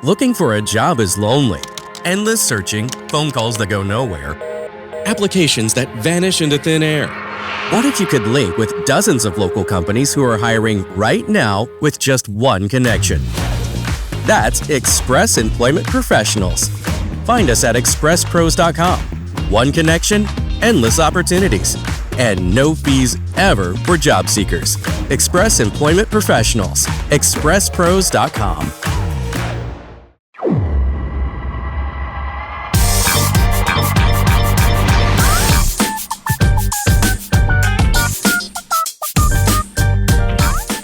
Looking for a job is lonely. Endless searching, phone calls that go nowhere, applications that vanish into thin air. What if you could link with dozens of local companies who are hiring right now with just one connection? That's Express Employment Professionals. Find us at expresspros.com. One connection, endless opportunities, and no fees ever for job seekers. Express Employment Professionals. expresspros.com.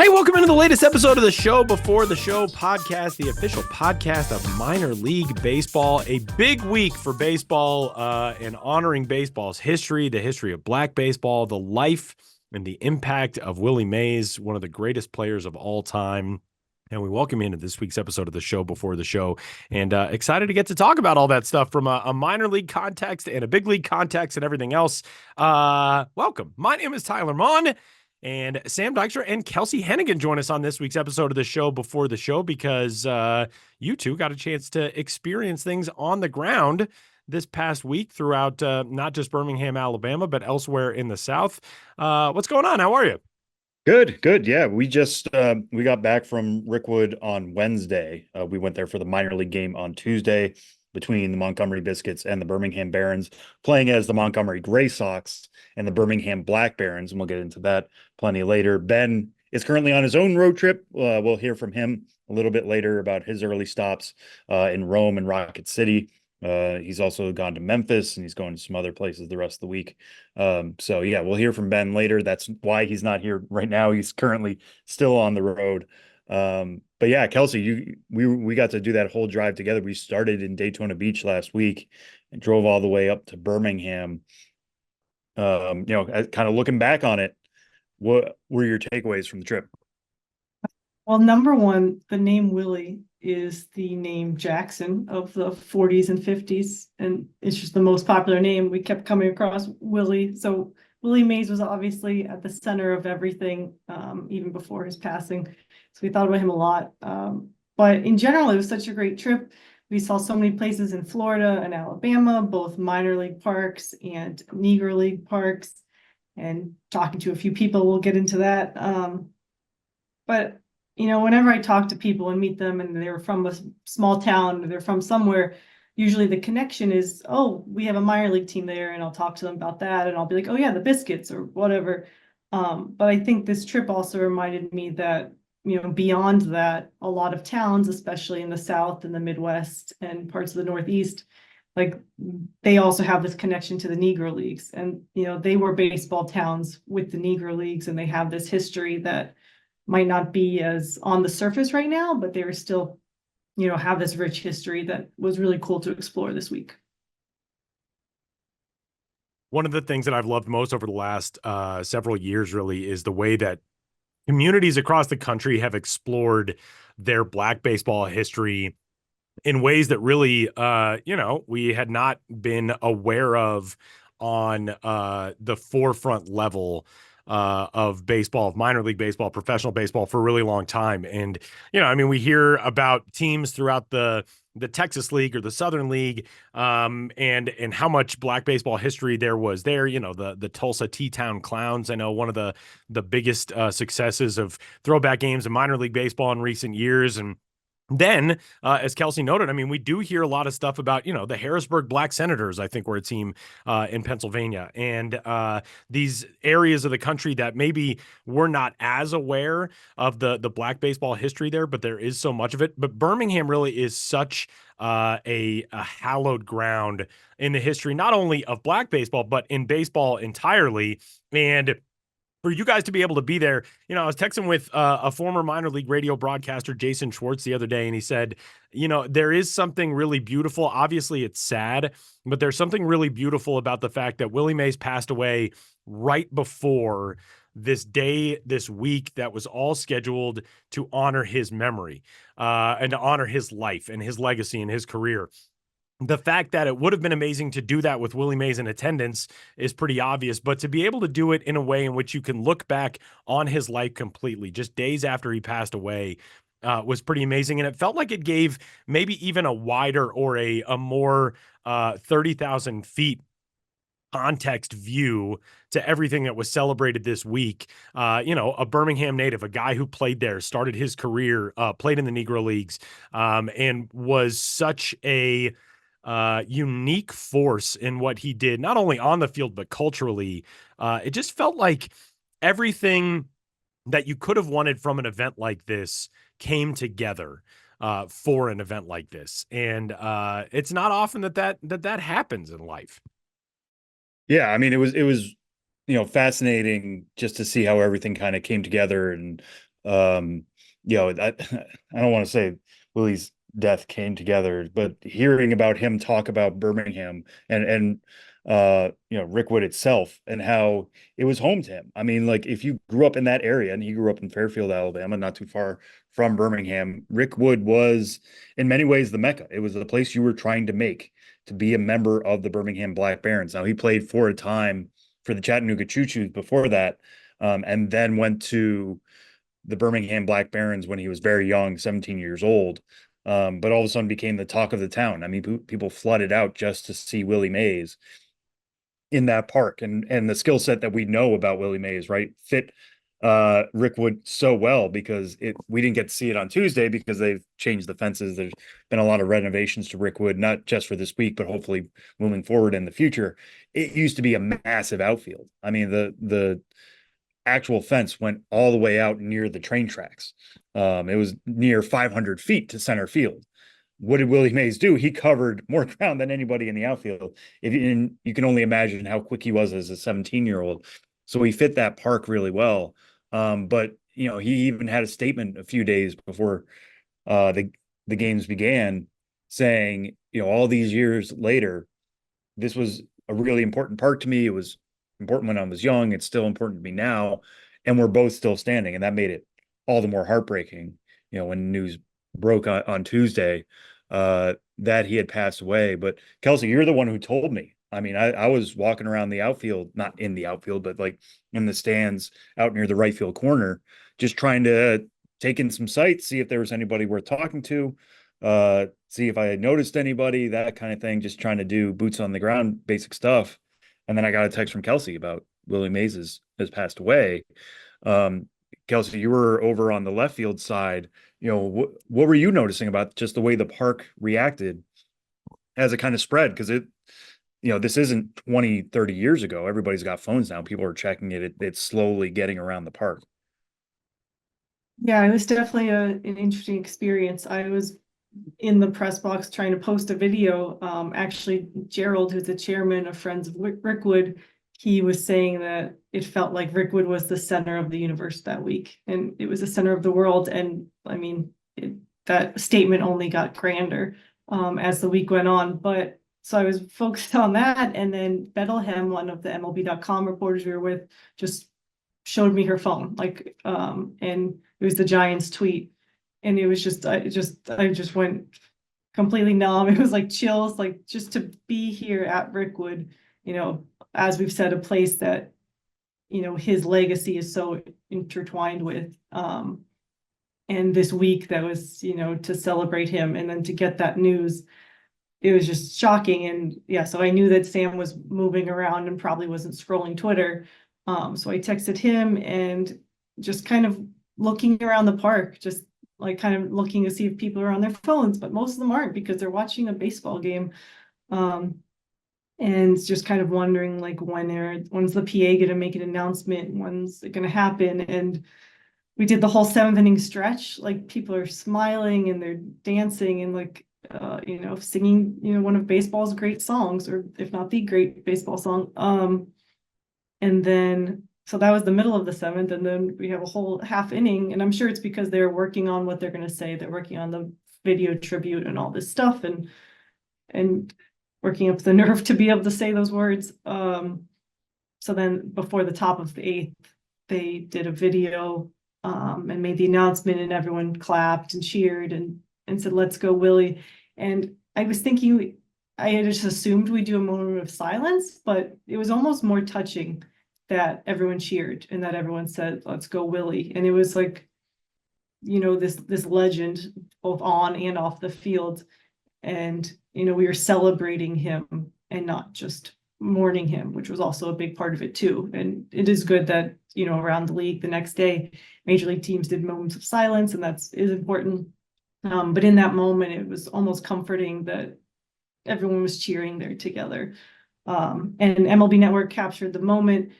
Welcome into the latest episode of the Show Before the Show podcast, the official podcast of minor league baseball. A big week for baseball and honoring baseball's history, the history of black baseball, the life and the impact of Willie Mays, one of the greatest players of all time. And we welcome you into this week's episode of the Show Before the Show, and excited to get to talk about all that stuff from a minor league context and a big league context and everything else. Welcome. My name is Tyler Mon. And Sam Dykstra and Kelsie Heneghan join us on this week's episode of the Show Before the Show because you two got a chance to experience things on the ground this past week throughout not just Birmingham, Alabama, but elsewhere in the South. What's going on? How are you? Good. Yeah, we just we got back from Rickwood on Wednesday. We went there for the minor league game on Tuesday between the Montgomery Biscuits and the Birmingham Barons, playing as the Montgomery Gray Sox and the Birmingham Black Barons, and we'll get into that plenty later. Ben is currently on his own road trip. We'll hear from him a little bit later about his early stops in Rome and Rocket City. He's also gone to Memphis, and he's going to some other places the rest of the week. So yeah, we'll hear from Ben later. That's why he's not here right now. He's currently still on the road. But yeah, Kelsie, we got to do that whole drive together. We started in Daytona Beach last week and drove all the way up to Birmingham. Kind of looking back on it, what were your takeaways from the trip? Well, number one, the name Willie is the name Jackson of the 40s and 50s, and it's just the most popular name. We kept coming across Willie. So Willie Mays was obviously at the center of everything, even before his passing. So we thought about him a lot. But in general, it was such a great trip. We saw so many places in Florida and Alabama, both minor league parks and Negro League parks, and talking to a few people, we'll get into that. But whenever I talk to people and meet them and they're from a small town or they're from somewhere, usually the connection is, oh, we have a minor league team there, and I'll talk to them about that, and I'll be like, oh yeah, the Biscuits or whatever. But I think this trip also reminded me that, beyond that, a lot of towns, especially in the South and the Midwest and parts of the Northeast, like they also have this connection to the Negro Leagues, and they were baseball towns with the Negro Leagues, and they have this history that might not be as on the surface right now, but they were still have this rich history that was really cool to explore this week. One of the things that I've loved most over the last several years really is the way that communities across the country have explored their black baseball history in ways that really, we had not been aware of on the forefront level of baseball, of minor league baseball, professional baseball for a really long time. And, we hear about teams throughout the Texas League or the Southern League, and how much black baseball history there was there. The Tulsa T-Town Clowns, I know one of the biggest successes of throwback games in minor league baseball in recent years. And then, as Kelsie noted, we do hear a lot of stuff about, the Harrisburg Black Senators, I think, were a team in Pennsylvania, and these areas of the country that maybe we're not as aware of the black baseball history there, but there is so much of it. But Birmingham really is such a hallowed ground in the history, not only of black baseball, but in baseball entirely. And for you guys to be able to be there, I was texting with a former minor league radio broadcaster, Jason Schwartz, the other day, and he said, there is something really beautiful. Obviously, it's sad, but there's something really beautiful about the fact that Willie Mays passed away right before this day, this week that was all scheduled to honor his memory and to honor his life and his legacy and his career. The fact that it would have been amazing to do that with Willie Mays in attendance is pretty obvious, but to be able to do it in a way in which you can look back on his life completely, just days after he passed away, was pretty amazing. And it felt like it gave maybe even a wider or a more 30,000 feet context view to everything that was celebrated this week. A Birmingham native, a guy who played there, started his career, played in the Negro Leagues, and was such a unique force in what he did, not only on the field, but culturally. It just felt like everything that you could have wanted from an event like this came together for an event like this. And it's not often that happens in life. Yeah, I mean, it was fascinating just to see how everything kind of came together, and I don't want to say Willie's death came together, but hearing about him talk about Birmingham and Rickwood itself and how it was home to him. I mean, like, if you grew up in that area, and he grew up in Fairfield, Alabama, not too far from Birmingham, Rickwood was in many ways the Mecca. It was the place you were trying to make to be a member of the Birmingham Black Barons. Now, he played for a time for the Chattanooga Choo Choos before that, and then went to the Birmingham Black Barons when he was very young, 17 years old. But all of a sudden became the talk of the town. I mean, people flooded out just to see Willie Mays in that park, and the skill set that we know about Willie Mays, right, fit Rickwood so well, because we didn't get to see it on Tuesday because they've changed the fences. There's been a lot of renovations to Rickwood, not just for this week, but hopefully moving forward in the future. It used to be a massive outfield. I mean, the actual fence went all the way out near the train tracks. It was near 500 feet to center field. What did Willie Mays do? He covered more ground than anybody in the outfield. And you can only imagine how quick he was as a 17-year-old. So he fit that park really well. But he even had a statement a few days before the games began, saying, all these years later, this was a really important park to me. It was important when I was young. It's still important to me now, and we're both still standing. And that made it all the more heartbreaking, when news broke on Tuesday that he had passed away. But Kelsie, you're the one who told me. I mean, I was walking around the outfield, not in the outfield, but like in the stands out near the right field corner, just trying to take in some sights, see if there was anybody worth talking to, see if I had noticed anybody, that kind of thing, just trying to do boots on the ground, basic stuff. And then I got a text from Kelsie about Willie Mays has passed away. Kelsie, you were over on the left field side. What were you noticing about just the way the park reacted as it kind of spread? Because this isn't 20, 30 years ago. Everybody's got phones now. People are checking it. It's slowly getting around the park. Yeah, it was definitely an interesting experience. I was in the press box trying to post a video. Actually, Gerald, who's the chairman of Friends of Rickwood, he was saying that it felt like Rickwood was the center of the universe that week, and it was the center of the world. And I mean, that statement only got grander as the week went on. But so I was focused on that, and then Bettelheim, one of the MLB.com reporters we were with, just showed me her phone, and it was the Giants tweet, and it was just I just went completely numb. It was like chills, like just to be here at Rickwood, as we've said, a place that his legacy is so intertwined with, and this week that was to celebrate him, and then to get that news, it was just shocking. And yeah, so I knew that Sam was moving around and probably wasn't scrolling Twitter. So I texted him and just kind of looking around the park, just like kind of looking to see if people are on their phones, but most of them aren't because they're watching a baseball game. And just kind of wondering, like, when's the PA going to make an announcement? When's it going to happen? And we did the whole 7th inning stretch. Like, people are smiling and they're dancing and singing, one of baseball's great songs, or if not the great baseball song. And then, so that was the middle of the 7th, and then we have a whole half inning, and I'm sure it's because they're working on what they're going to say. They're working on the video tribute and all this stuff, and working up the nerve to be able to say those words. So then before the top of the 8th, they did a video and made the announcement, and everyone clapped and cheered and said, "Let's go, Willie." And I was thinking, I had just assumed we'd do a moment of silence, but it was almost more touching that everyone cheered and that everyone said, "Let's go, Willie." And it was like, this legend both on and off the field. And, we were celebrating him and not just mourning him, which was also a big part of it too. And it is good that, around the league the next day, major league teams did moments of silence, and is important. But in that moment, it was almost comforting that everyone was cheering there together. And MLB Network captured the moment.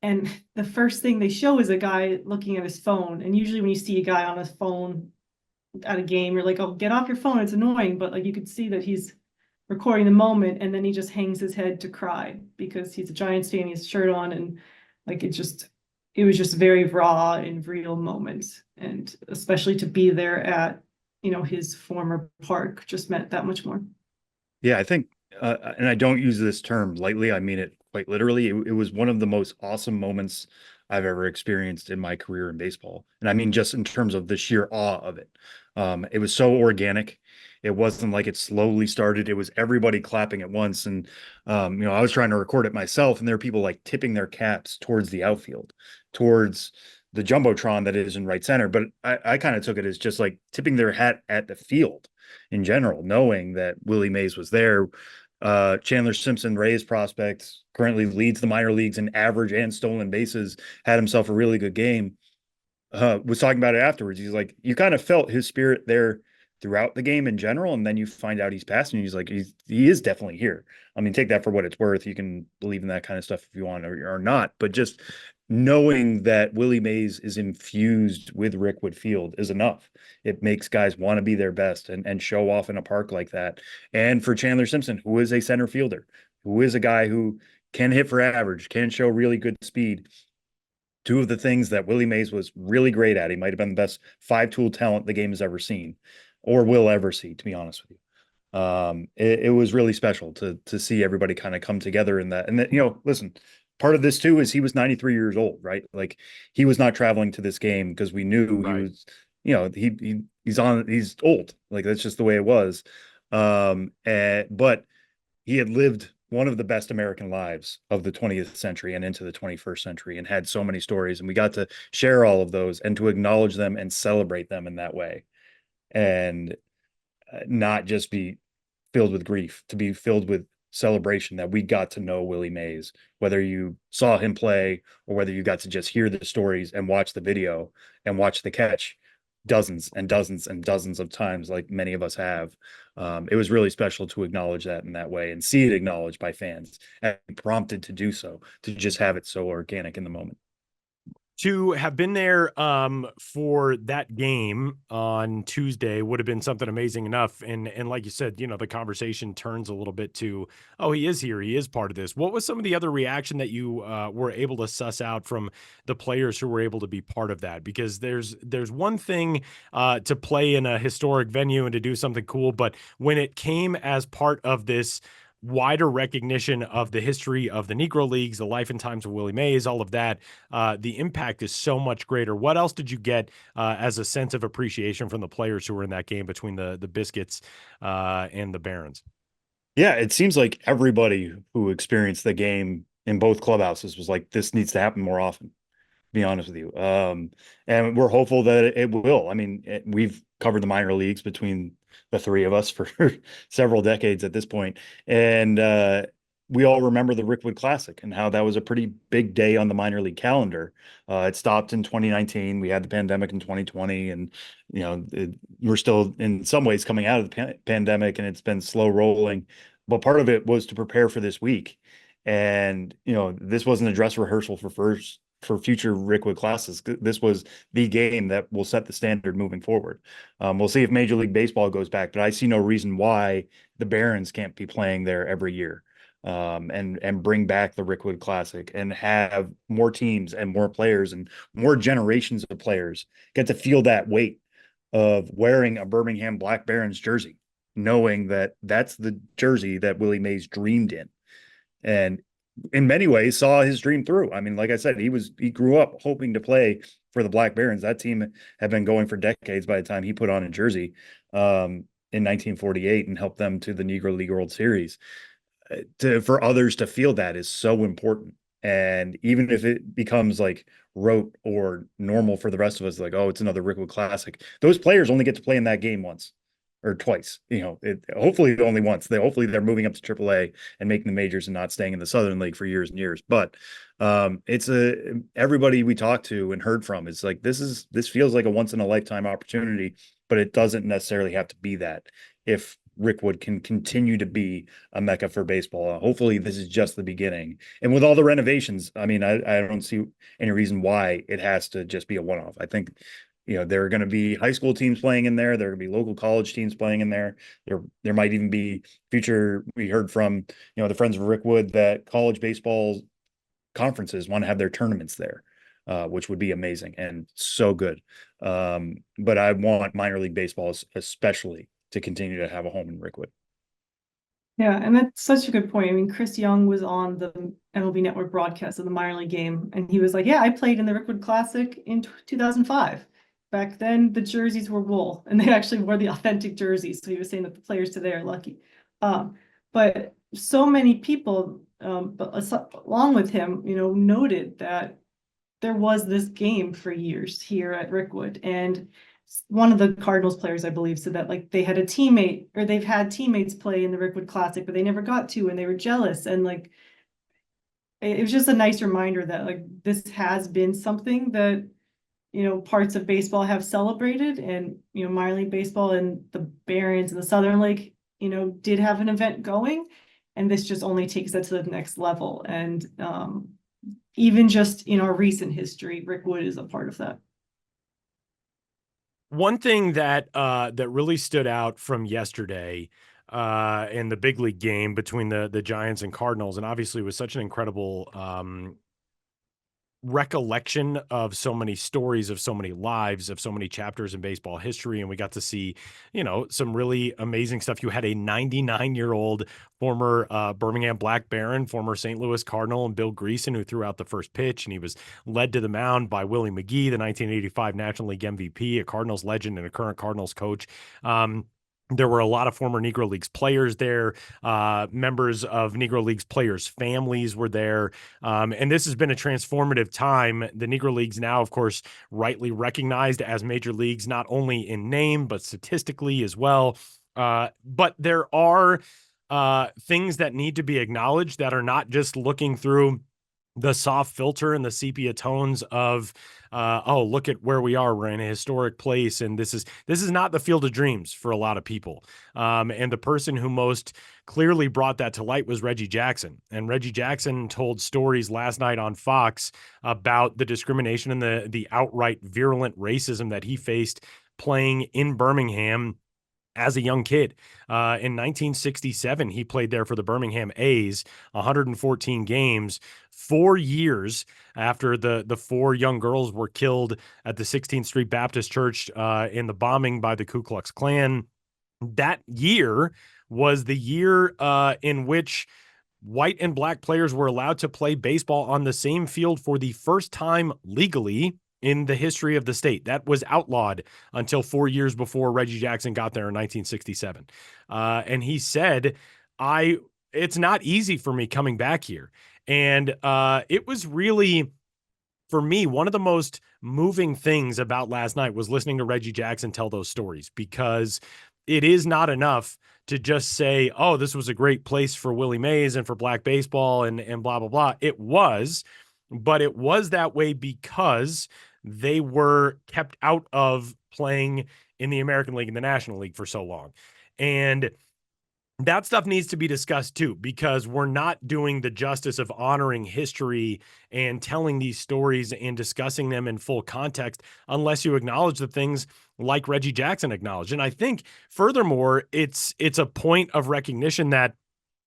And the first thing they show is a guy looking at his phone. And usually when you see a guy on his phone at a game, you're like, oh, get off your phone, it's annoying. But like, you could see that he's recording the moment, and then he just hangs his head to cry because he's a Giants fan, he has a shirt on, and like it was just very raw and real moment. And especially to be there at his former park just meant that much more. Yeah, I think and I don't use this term lightly, I mean it quite literally. It was one of the most awesome moments I've ever experienced in my career in baseball. And I mean, just in terms of the sheer awe of it. It was so organic. It wasn't like it slowly started. It was everybody clapping at once. And, I was trying to record it myself, and there were people like tipping their caps towards the outfield, towards the Jumbotron that is in right center. But I kind of took it as just like tipping their hat at the field in general, knowing that Willie Mays was there. Chandler Simpson, Rays prospect, currently leads the minor leagues in average and stolen bases, had himself a really good game. Was talking about it afterwards. He's like, you kind of felt his spirit there throughout the game in general, and then you find out he's passing. He's like, he is definitely here. I mean, take that for what it's worth. You can believe in that kind of stuff if you want or not, but just knowing that Willie Mays is infused with Rickwood Field is enough. It makes guys want to be their best and show off in a park like that. And for Chandler Simpson, who is a center fielder, who is a guy who can hit for average, can show really good speed. Two of the things that Willie Mays was really great at. He might have been the best five-tool talent the game has ever seen or will ever see, to be honest with you. It was really special to see everybody kind of come together in that. And that, listen, part of this too is he was 93 years old, right? Like he was not traveling to this game because we knew he was, he's old. Like that's just the way it was. But he had lived one of the best American lives of the 20th century and into the 21st century, and had so many stories, and we got to share all of those and to acknowledge them and celebrate them in that way, and not just be filled with grief, to be filled with celebration that we got to know Willie Mays, whether you saw him play or whether you got to just hear the stories and watch the video and watch the catch dozens and dozens and dozens of times, like many of us have. It was really special to acknowledge that in that way and see it acknowledged by fans and prompted to do so, to just have it so organic in the moment. To have been there for that game on Tuesday would have been something amazing enough. And like you said, the conversation turns a little bit to, oh, he is here. He is part of this. What was some of the other reaction that you were able to suss out from the players who were able to be part of that? Because there's one thing to play in a historic venue and to do something cool, but when it came as part of this wider recognition of the history of the Negro Leagues, the life and times of Willie Mays, all of that, the impact is so much greater. What else did you get as a sense of appreciation from the players who were in that game between the Biscuits and the Barons? Yeah, it seems like everybody who experienced the game in both clubhouses was like, this needs to happen more often, to be honest with you. And we're hopeful that it will. I mean, we've covered the minor leagues between the three of us for several decades at this point. And we all remember the Rickwood Classic and how that was a pretty big day on the minor league calendar. It stopped in 2019. We had the pandemic in 2020, and we're still in some ways coming out of the pandemic, and it's been slow rolling. But part of it was to prepare for this week. And this wasn't a dress rehearsal for future Rickwood classes. This was the game that will set the standard moving forward. We'll see if Major League Baseball goes back, but I see no reason why the Barons can't be playing there every year, and bring back the Rickwood Classic and have more teams and more players and more generations of players get to feel that weight of wearing a Birmingham Black Barons jersey, knowing that that's the jersey that Willie Mays dreamed in. And in many ways saw his dream through. I mean, like I said, he grew up hoping to play for the Black Barons. That team had been going for decades by the time he put on a jersey in 1948 and helped them to the Negro League World Series. For others to feel that is so important. And even if it becomes like rote or normal for the rest of us, like, oh, it's another Rickwood Classic, those players only get to play in that game once or twice. Hopefully only once. Hopefully they're moving up to AAA and making the majors and not staying in the Southern League for years and years. But everybody we talked to and heard from is like, this feels like a once in a lifetime opportunity, but it doesn't necessarily have to be that. If Rickwood can continue to be a mecca for baseball, hopefully this is just the beginning. And with all the renovations, I mean, I don't see any reason why it has to just be a one-off. I think there are going to be high school teams playing in there. There are going to be local college teams playing in there. There might even be future. We heard from the Friends of Rickwood that college baseball conferences want to have their tournaments there, which would be amazing and so good. But I want minor league baseball especially to continue to have a home in Rickwood. Yeah, and that's such a good point. I mean, Chris Young was on the MLB Network broadcast of the minor league game, and he was like, yeah, I played in the Rickwood Classic in 2005. Back then, the jerseys were wool, and they actually wore the authentic jerseys. So he was saying that the players today are lucky. But so many people, along with him, noted that there was this game for years here at Rickwood. And one of the Cardinals players, I believe, said that like they had a teammate, or they've had teammates play in the Rickwood Classic, but they never got to, and they were jealous. And like, it was just a nice reminder that like this has been something that parts of baseball have celebrated, and minor league baseball and the Barons and the Southern League did have an event going, and this just only takes that to the next level. And even just in our recent history, Rickwood is a part of that. One thing that really stood out from yesterday in the big league game between the Giants and Cardinals, and obviously was such an incredible recollection of so many stories, of so many lives, of so many chapters in baseball history. And we got to see, some really amazing stuff. You had a 99-year-old former Birmingham Black Baron, former St. Louis Cardinal, and Bill Greason, who threw out the first pitch, and he was led to the mound by Willie McGee, the 1985 National League MVP, a Cardinals legend and a current Cardinals coach. There were a lot of former Negro Leagues players there. Members of Negro Leagues players' families were there. And this has been a transformative time. The Negro Leagues now, of course, rightly recognized as major leagues, not only in name, but statistically as well. But there are things that need to be acknowledged that are not just looking through the soft filter and the sepia tones of, oh, look at where we are. We're in a historic place. And this is not the field of dreams for a lot of people. And the person who most clearly brought that to light was Reggie Jackson. And Reggie Jackson told stories last night on Fox about the discrimination and the outright virulent racism that he faced playing in Birmingham as a young kid. In 1967, he played there for the Birmingham A's, 114 games, 4 years after the 4 young girls were killed at the 16th Street Baptist Church in the bombing by the Ku Klux Klan. That year was the year in which white and black players were allowed to play baseball on the same field for the first time legally in the history of the state. That was outlawed until 4 years before Reggie Jackson got there in 1967. And he said, it's not easy for me coming back here. And it was really, for me, one of the most moving things about last night was listening to Reggie Jackson tell those stories, because it is not enough to just say, oh, this was a great place for Willie Mays and for black baseball and blah, blah, blah. It was, but it was that way because they were kept out of playing in the American League and the National League for so long. And that stuff needs to be discussed too, because we're not doing the justice of honoring history and telling these stories and discussing them in full context unless you acknowledge the things like Reggie Jackson acknowledged. And I think furthermore, it's a point of recognition that,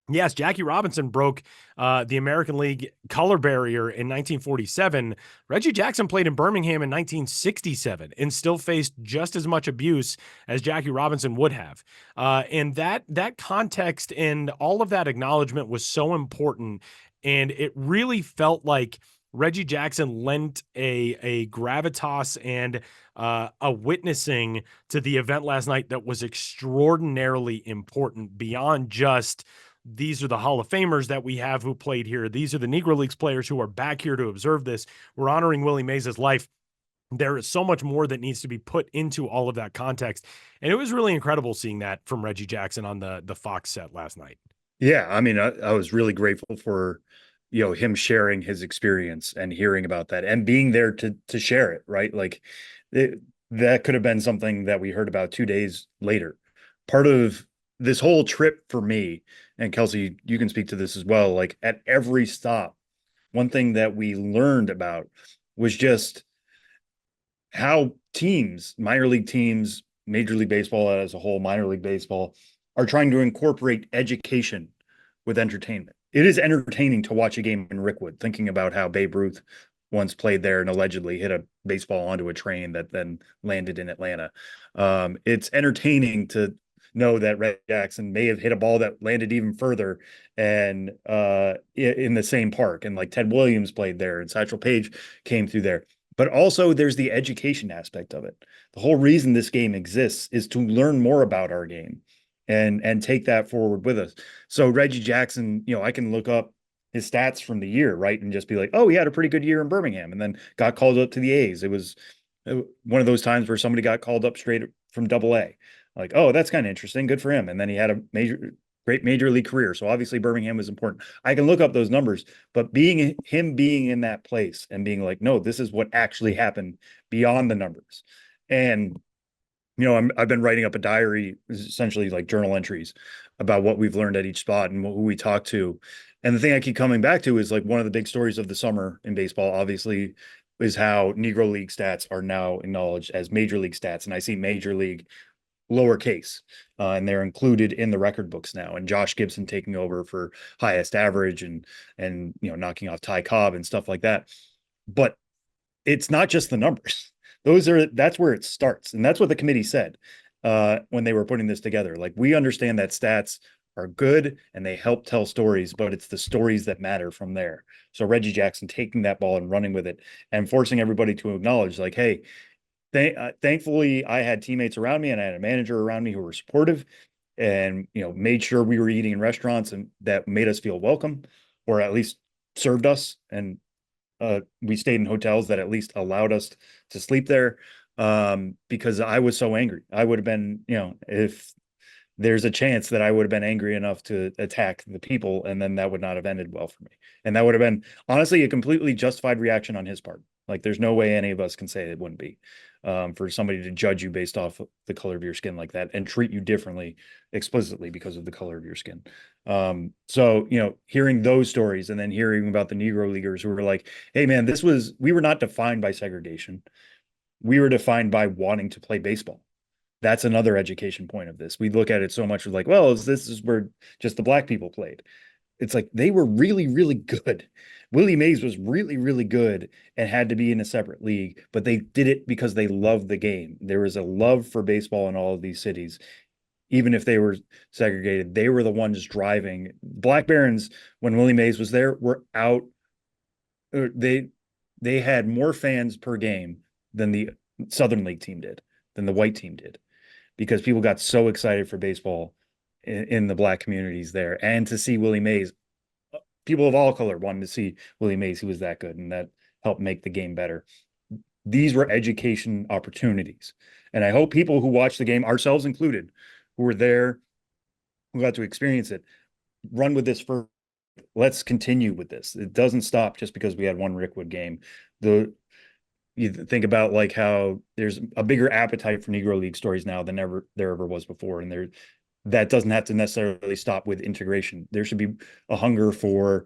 yes, Jackie Robinson broke the American League color barrier in 1947. Reggie Jackson played in Birmingham in 1967 and still faced just as much abuse as Jackie Robinson would have. And that context and all of that acknowledgement was so important. And it really felt like Reggie Jackson lent a gravitas and a witnessing to the event last night that was extraordinarily important beyond just these are the Hall of Famers that we have who played here. These are the Negro Leagues players who are back here to observe this. We're honoring Willie Mays' life. There is so much more that needs to be put into all of that context. And it was really incredible seeing that from Reggie Jackson on the Fox set last night. Yeah, I mean, I was really grateful for, him sharing his experience and hearing about that and being there to share it, right? Like that could have been something that we heard about 2 days later. Part of this whole trip for me, and Kelsie, you can speak to this as well, like at every stop, one thing that we learned about was just how teams, minor league teams, Major League Baseball as a whole, minor league baseball, are trying to incorporate education with entertainment. It is entertaining to watch a game in Rickwood, thinking about how Babe Ruth once played there and allegedly hit a baseball onto a train that then landed in Atlanta. It's entertaining to know that Red Jackson may have hit a ball that landed even further and in the same park. And like Ted Williams played there and Satchel Paige came through there. But also there's the education aspect of it. The whole reason this game exists is to learn more about our game and take that forward with us. So Reggie Jackson, I can look up his stats from the year, right? And just be like, oh, he had a pretty good year in Birmingham and then got called up to the A's. It was one of those times where somebody got called up straight from Double-A. Like, oh, that's kind of interesting. Good for him. And then he had a great major league career. So obviously Birmingham was important. I can look up those numbers, but being in that place and being like, no, this is what actually happened beyond the numbers. And, I've been writing up a diary, essentially like journal entries about what we've learned at each spot and who we talk to. And the thing I keep coming back to is like one of the big stories of the summer in baseball, obviously, is how Negro League stats are now acknowledged as Major League stats. And I see Major League lowercase, and they're included in the record books now. And Josh Gibson taking over for highest average and knocking off Ty Cobb and stuff like that. But it's not just the numbers. That's where it starts. And that's what the committee said when they were putting this together. Like, we understand that stats are good and they help tell stories, but it's the stories that matter from there. So Reggie Jackson taking that ball and running with it and forcing everybody to acknowledge, like, hey, thankfully I had teammates around me and I had a manager around me who were supportive and, made sure we were eating in restaurants and that made us feel welcome, or at least served us. And we stayed in hotels that at least allowed us to sleep there, because I was so angry. I would have been, if there's a chance that I would have been angry enough to attack the people, and then that would not have ended well for me. And that would have been honestly a completely justified reaction on his part. Like, there's no way any of us can say it wouldn't be, for somebody to judge you based off the color of your skin like that and treat you differently explicitly because of the color of your skin. So, hearing those stories and then hearing about the Negro Leaguers who were like, hey man, we were not defined by segregation. We were defined by wanting to play baseball. That's another education point of this. We look at it so much as like, well, this is where just the black people played. It's like they were really, really good. Willie Mays was really, really good and had to be in a separate league, but they did it because they loved the game. There was a love for baseball in all of these cities. Even if they were segregated, they were the ones driving. Black Barons, when Willie Mays was there, were out. They had more fans per game than the Southern League team did, than the white team did, because people got so excited for baseball in the black communities there. And to see Willie Mays, people of all color wanted to see Willie Mays, who was that good, and that helped make the game better. These were education opportunities. And I hope people who watch the game, ourselves included, who were there, who got to experience it, run with this for, let's continue with this. It doesn't stop just because we had one Rickwood game. You think about like how there's a bigger appetite for Negro League stories now than there ever was before. And that doesn't have to necessarily stop with integration. There should be a hunger for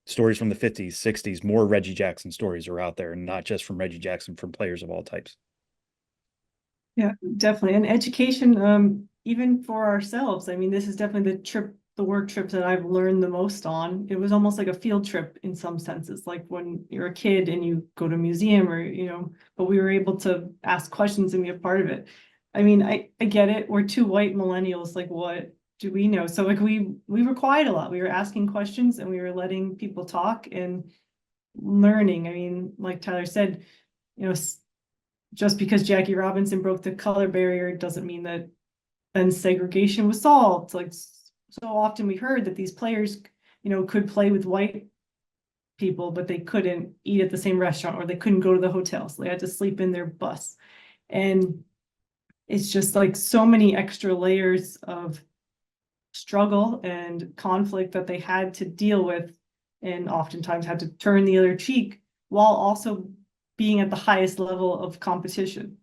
stories from the 50s, 60s. More Reggie Jackson stories are out there, and not just from Reggie Jackson, from players of all types. Yeah, definitely. And education, even for ourselves. I mean, this is definitely the work trips that I've learned the most on. It was almost like a field trip in some senses, like when you're a kid and you go to a museum or, but we were able to ask questions and be a part of it. I mean, I get it. We're two white millennials. Like, what do we know? So like we were quiet a lot. We were asking questions and we were letting people talk and learning. I mean, like Tyler said, just because Jackie Robinson broke the color barrier doesn't mean that then segregation was solved. Like, so often we heard that these players, could play with white people, but they couldn't eat at the same restaurant, or they couldn't go to the hotel, so they had to sleep in their bus. And it's just like so many extra layers of struggle and conflict that they had to deal with, and oftentimes had to turn the other cheek while also being at the highest level of competition.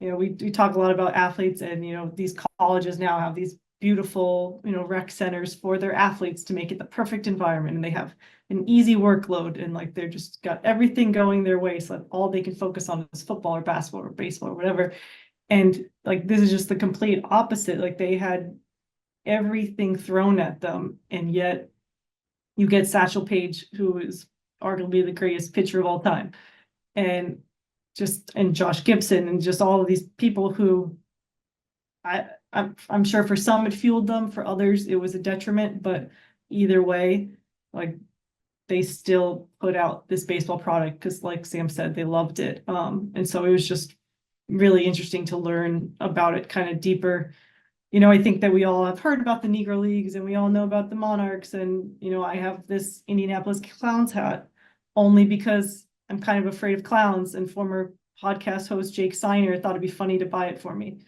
We talk a lot about athletes, and these colleges now have these beautiful rec centers for their athletes to make it the perfect environment, and they have an easy workload, and like they're just got everything going their way, so that all they can focus on is football or basketball or baseball or whatever. And like this is just the complete opposite. Like they had everything thrown at them, and yet you get Satchel Paige, who is arguably the greatest pitcher of all time, and Josh Gibson, and just all of these people who I'm sure for some it fueled them, for others it was a detriment, but either way, like they still put out this baseball product because, like Sam said, they loved it. And so it was just really interesting to learn about it kind of deeper. I think that we all have heard about the Negro Leagues, and we all know about the Monarchs, and I have this Indianapolis Clowns hat only because I'm kind of afraid of clowns, and former podcast host Jake Seiner thought it'd be funny to buy it for me.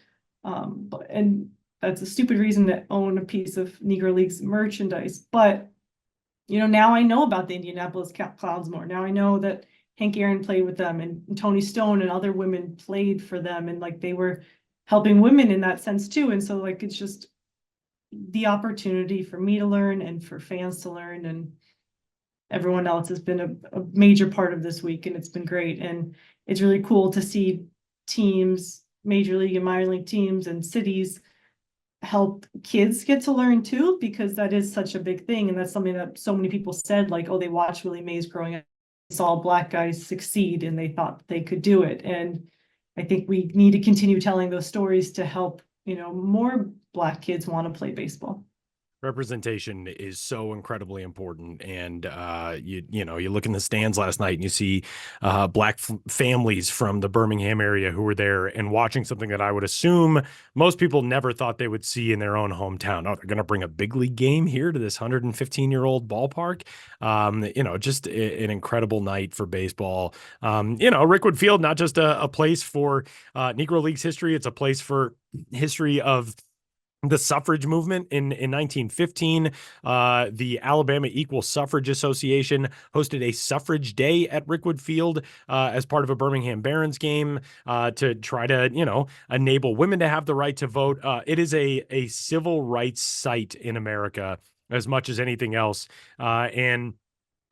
And that's a stupid reason to own a piece of Negro Leagues merchandise. But, now I know about the Indianapolis Clowns more. Now I know that Hank Aaron played with them, and Tony Stone and other women played for them. And like, they were helping women in that sense too. And so like, it's just the opportunity for me to learn and for fans to learn, and everyone else has been a major part of this week, and it's been great. And it's really cool to see teams, major league and minor league teams and cities, help kids get to learn too, because that is such a big thing. And that's something that so many people said, like, oh, they watched Willie Mays growing up, saw black guys succeed, and they thought they could do it. And I think we need to continue telling those stories to help, more black kids want to play baseball. Representation is so incredibly important, and you look in the stands last night and you see black families from the Birmingham area who were there and watching something that I would assume most people never thought they would see in their own hometown. Oh, they're going to bring a big league game here to this 115-year-old ballpark. Just an incredible night for baseball. Rickwood Field, not just a place for Negro Leagues history, it's a place for history of the suffrage movement in 1915. The Alabama Equal Suffrage Association hosted a suffrage day at Rickwood Field as part of a Birmingham Barons game to try to, enable women to have the right to vote. It is a civil rights site in America as much as anything else. And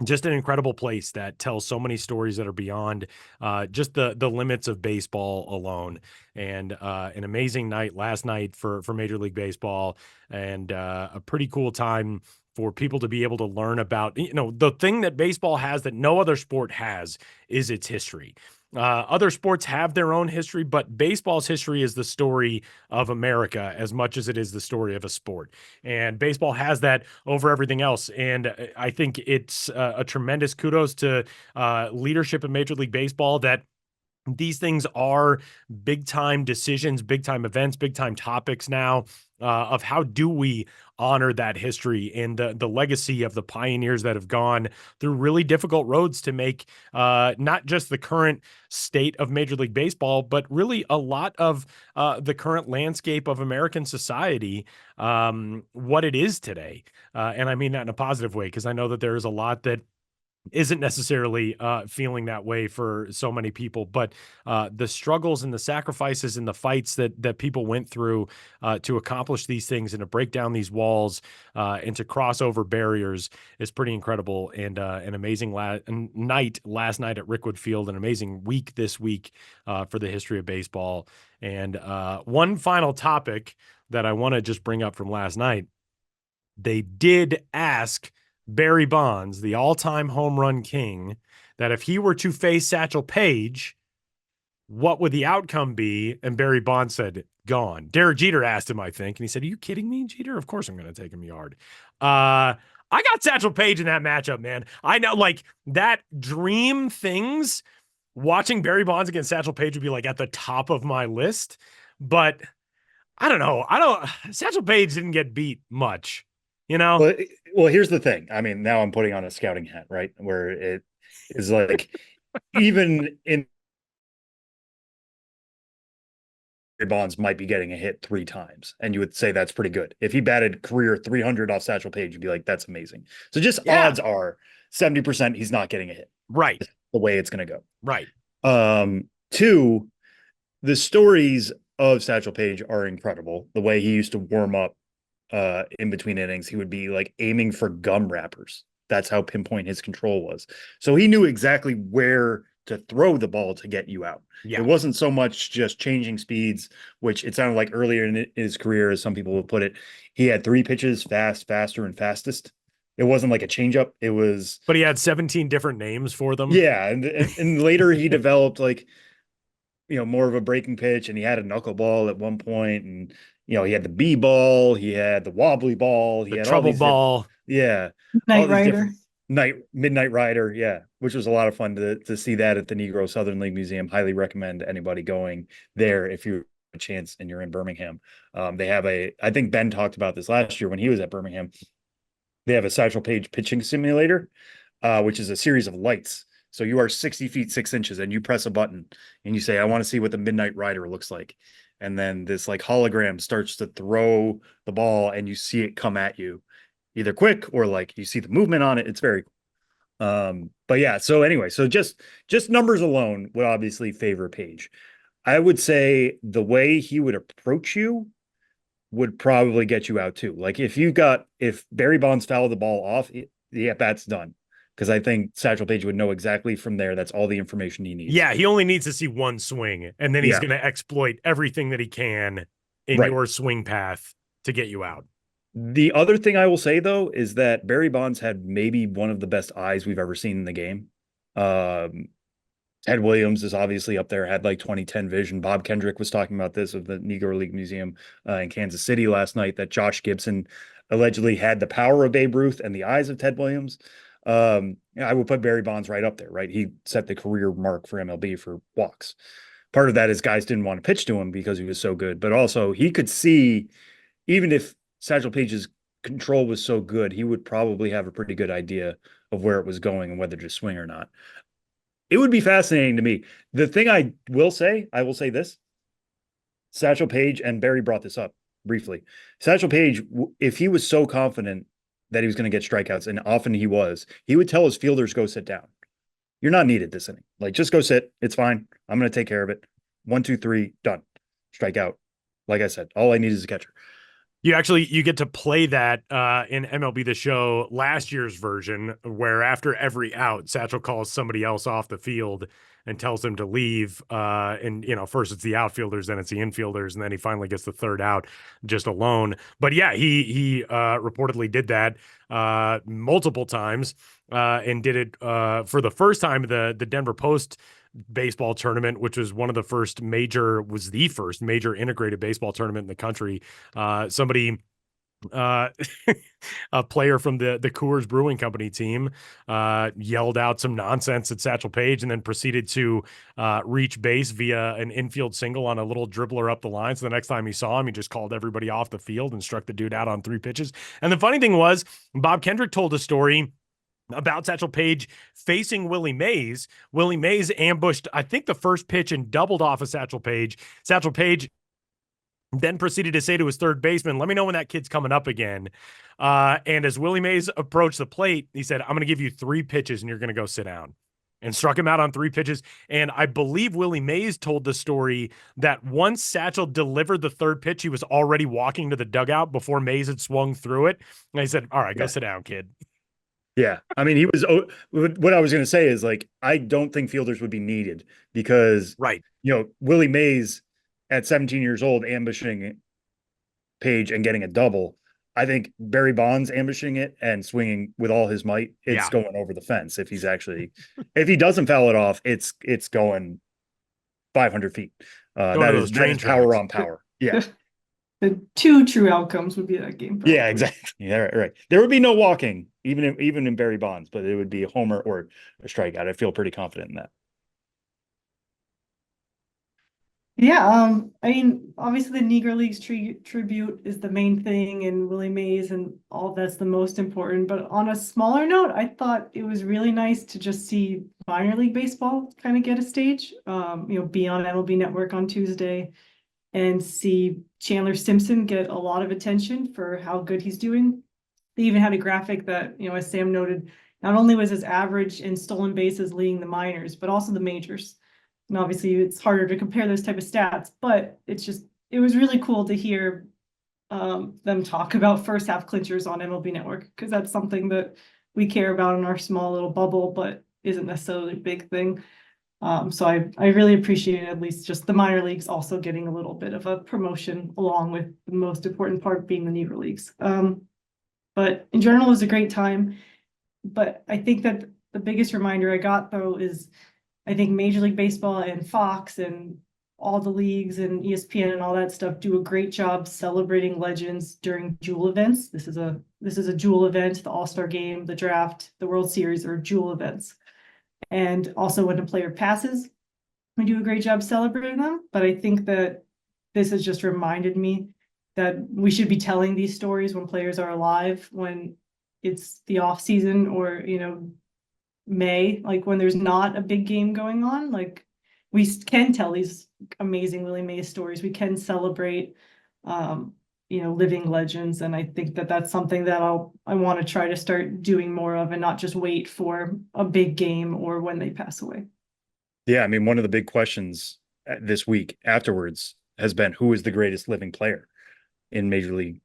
just an incredible place that tells so many stories that are beyond just the limits of baseball alone. And an amazing night last night for Major League Baseball, and a pretty cool time for people to be able to learn about, the thing that baseball has that no other sport has is its history. Other sports have their own history, but baseball's history is the story of America as much as it is the story of a sport. And baseball has that over everything else. And I think it's a tremendous kudos to leadership in Major League Baseball that these things are big time decisions, big time events, big time topics now of how do we honor that history and the legacy of the pioneers that have gone through really difficult roads to make not just the current state of Major League Baseball, but really a lot of the current landscape of American society, what it is today. And I mean that in a positive way, because I know that there is a lot that isn't necessarily feeling that way for so many people, but the struggles and the sacrifices and the fights that people went through to accomplish these things and to break down these walls and to cross over barriers is pretty incredible. And an amazing night last night at Rickwood Field, an amazing week this week for the history of baseball. And one final topic that I want to just bring up from last night, they did ask Barry Bonds, the all-time home run king, that if he were to face Satchel Paige, what would the outcome be? And Barry Bonds said, gone. Derek Jeter asked him, I think, and he said, are you kidding me, Jeter? Of course I'm going to take him yard. I got Satchel Paige in that matchup, man. I know, like, that dream things, watching Barry Bonds against Satchel Paige would be, like, at the top of my list. But I don't know. Satchel Paige didn't get beat much. you know? Well, here's the thing. I mean, now I'm putting on a scouting hat, right? Where it is like, even in Bonds might be getting a hit 3 times, and you would say that's pretty good. If he batted career 300 off Satchel Paige, you'd be like, that's amazing. So just odds are 70% he's not getting a hit. Right. That's the way it's going to go. Right. 2, the stories of Satchel Paige are incredible. The way he used to warm up in between innings, he would be like aiming for gum wrappers. That's how pinpoint his control was. So he knew exactly where to throw the ball to get you out. Yeah. It wasn't so much just changing speeds, which it sounded like earlier in his career, as some people would put it, he had 3 pitches: fast, faster, and fastest. It wasn't like a changeup. It was, but he had 17 different names for them. Yeah, and later he developed like, more of a breaking pitch, and he had a knuckleball at one point, and he had the B ball, he had the wobbly ball, he the had trouble all these ball, Night Rider, Midnight Rider, yeah, which was a lot of fun to see that at the Negro Southern League Museum. Highly recommend anybody going there if you have a chance and you're in Birmingham. They have I think Ben talked about this last year when he was at Birmingham. They have a Satchel Paige pitching simulator, which is a series of lights. So you are 60 feet 6 inches, and you press a button and you say, I want to see what the Midnight Rider looks like. And then this like hologram starts to throw the ball, and you see it come at you either quick or like you see the movement on it. It's very cool. But yeah, so anyway, so just numbers alone would obviously favor Paige. I would say the way he would approach you would probably get you out too. Like if Barry Bonds fouled the ball off, the at-bat's done. Because I think Satchel Paige would know exactly from there. That's all the information he needs. Yeah, he only needs to see one swing, and then he's going to exploit everything that he can in your swing path to get you out. The other thing I will say, though, is that Barry Bonds had maybe one of the best eyes we've ever seen in the game. Ted Williams is obviously up there, had like 2010 vision. Bob Kendrick was talking about this of the Negro League Museum in Kansas City last night, that Josh Gibson allegedly had the power of Babe Ruth and the eyes of Ted Williams. I would put Barry Bonds right up there, right? He set the career mark for MLB for walks. Part of that is guys didn't want to pitch to him because he was so good, but also he could see, even if Satchel Paige's control was so good, he would probably have a pretty good idea of where it was going and whether to swing or not. It would be fascinating to me. The thing I will say this: Satchel Paige, and Barry brought this up briefly. Satchel Paige, if he was so confident that he was going to get strikeouts, and often he would tell his fielders, go sit down. You're not needed this inning. Like, just go sit. It's fine. I'm going to take care of it. 1, 2, 3, done. Strike out. Like I said, all I need is a catcher. You get to play that in MLB The Show, last year's version, where after every out, Satchel calls somebody else off the field and tells him to leave. And, first it's the outfielders, then it's the infielders, and then he finally gets the third out just alone. But yeah, he reportedly did that multiple times and did it for the first time, the Denver Post baseball tournament, which was the first major integrated baseball tournament in the country. Somebody, a player from the Coors Brewing Company team, yelled out some nonsense at Satchel Paige and then proceeded to reach base via an infield single on a little dribbler up the line. So the next time he saw him, he just called everybody off the field and struck the dude out on 3 pitches. And the funny thing was, Bob Kendrick told a story about Satchel Paige facing Willie Mays. Willie Mays ambushed, I think, the first pitch and doubled off of Satchel Paige. Satchel Paige then proceeded to say to his third baseman, let me know when that kid's coming up again. And as Willie Mays approached the plate, he said, I'm going to give you 3 pitches and you're going to go sit down. And struck him out on 3 pitches. And I believe Willie Mays told the story that once Satchel delivered the third pitch, he was already walking to the dugout before Mays had swung through it. And he said, all right, go sit down, kid. Yeah. I mean, what I was going to say is, like, I don't think fielders would be needed because, Willie Mays at 17 years old ambushing Paige and getting a double. I think Barry Bonds ambushing it and swinging with all his might, it's going over the fence. If he doesn't foul it off, it's going 500 feet. That is power on power. Yeah. The 2 true outcomes would be that game. Probably. Yeah, exactly. Yeah, right. There would be no walking, even in Barry Bonds, but it would be a homer or a strikeout. I feel pretty confident in that. Yeah, I mean, obviously the Negro Leagues tribute is the main thing, and Willie Mays and all that's the most important. But on a smaller note, I thought it was really nice to just see minor league baseball kind of get a stage. Be on MLB Network on Tuesday and see Chandler Simpson get a lot of attention for how good he's doing. They even had a graphic that, as Sam noted, not only was his average in stolen bases leading the minors, but also the majors. And obviously it's harder to compare those type of stats, but it was really cool to hear them talk about first half clinchers on MLB Network, because that's something that we care about in our small little bubble, but isn't necessarily a big thing. So I really appreciate at least just the minor leagues also getting a little bit of a promotion, along with the most important part being the Negro Leagues. But in general, it was a great time. But I think that the biggest reminder I got, though, is I think Major League Baseball and Fox and all the leagues and ESPN and all that stuff do a great job celebrating legends during jewel events. This is a jewel event. The All-Star Game, the draft, the World Series are jewel events. And also when a player passes, we do a great job celebrating them. But I think that this has just reminded me that we should be telling these stories when players are alive, when it's the off season, or May, like when there's not a big game going on. Like, we can tell these amazing Willie Mays stories. We can celebrate living legends, and I think that that's something that I want to try to start doing more of, and not just wait for a big game or when they pass away. Yeah, I mean, one of the big questions this week afterwards has been, who is the greatest living player in Major League,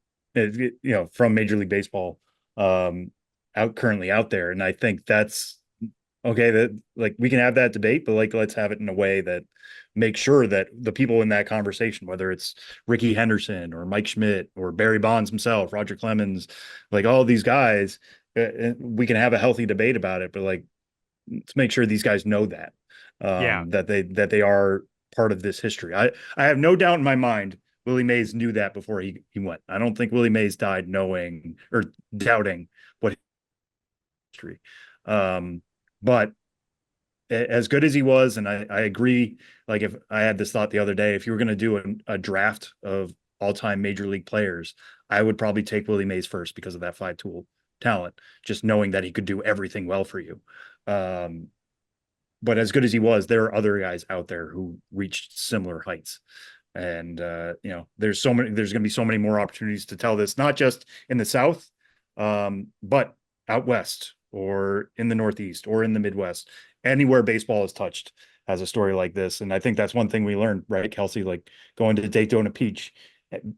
from Major League Baseball, currently out there. And I think that's okay, that like we can have that debate, but like let's have it in a way that makes sure that the people in that conversation, whether it's Ricky Henderson or Mike Schmidt or Barry Bonds himself, Roger Clemens, like all these guys, we can have a healthy debate about it, but like let's make sure these guys know that that they are part of this history. I have no doubt in my mind Willie Mays knew that before he went. I don't think Willie Mays died knowing or doubting what history. But as good as he was, and I agree, like if I had this thought the other day, if you were going to do a draft of all-time major league players, I would probably take Willie Mays first because of that 5-tool talent, just knowing that he could do everything well for you. But as good as he was, there are other guys out there who reached similar heights. And there's going to be so many more opportunities to tell this, not just in the South, but out West, or in the Northeast, or in the Midwest. Anywhere baseball is touched has a story like this. And I think that's one thing we learned, right, Kelsie, like going to Daytona Beach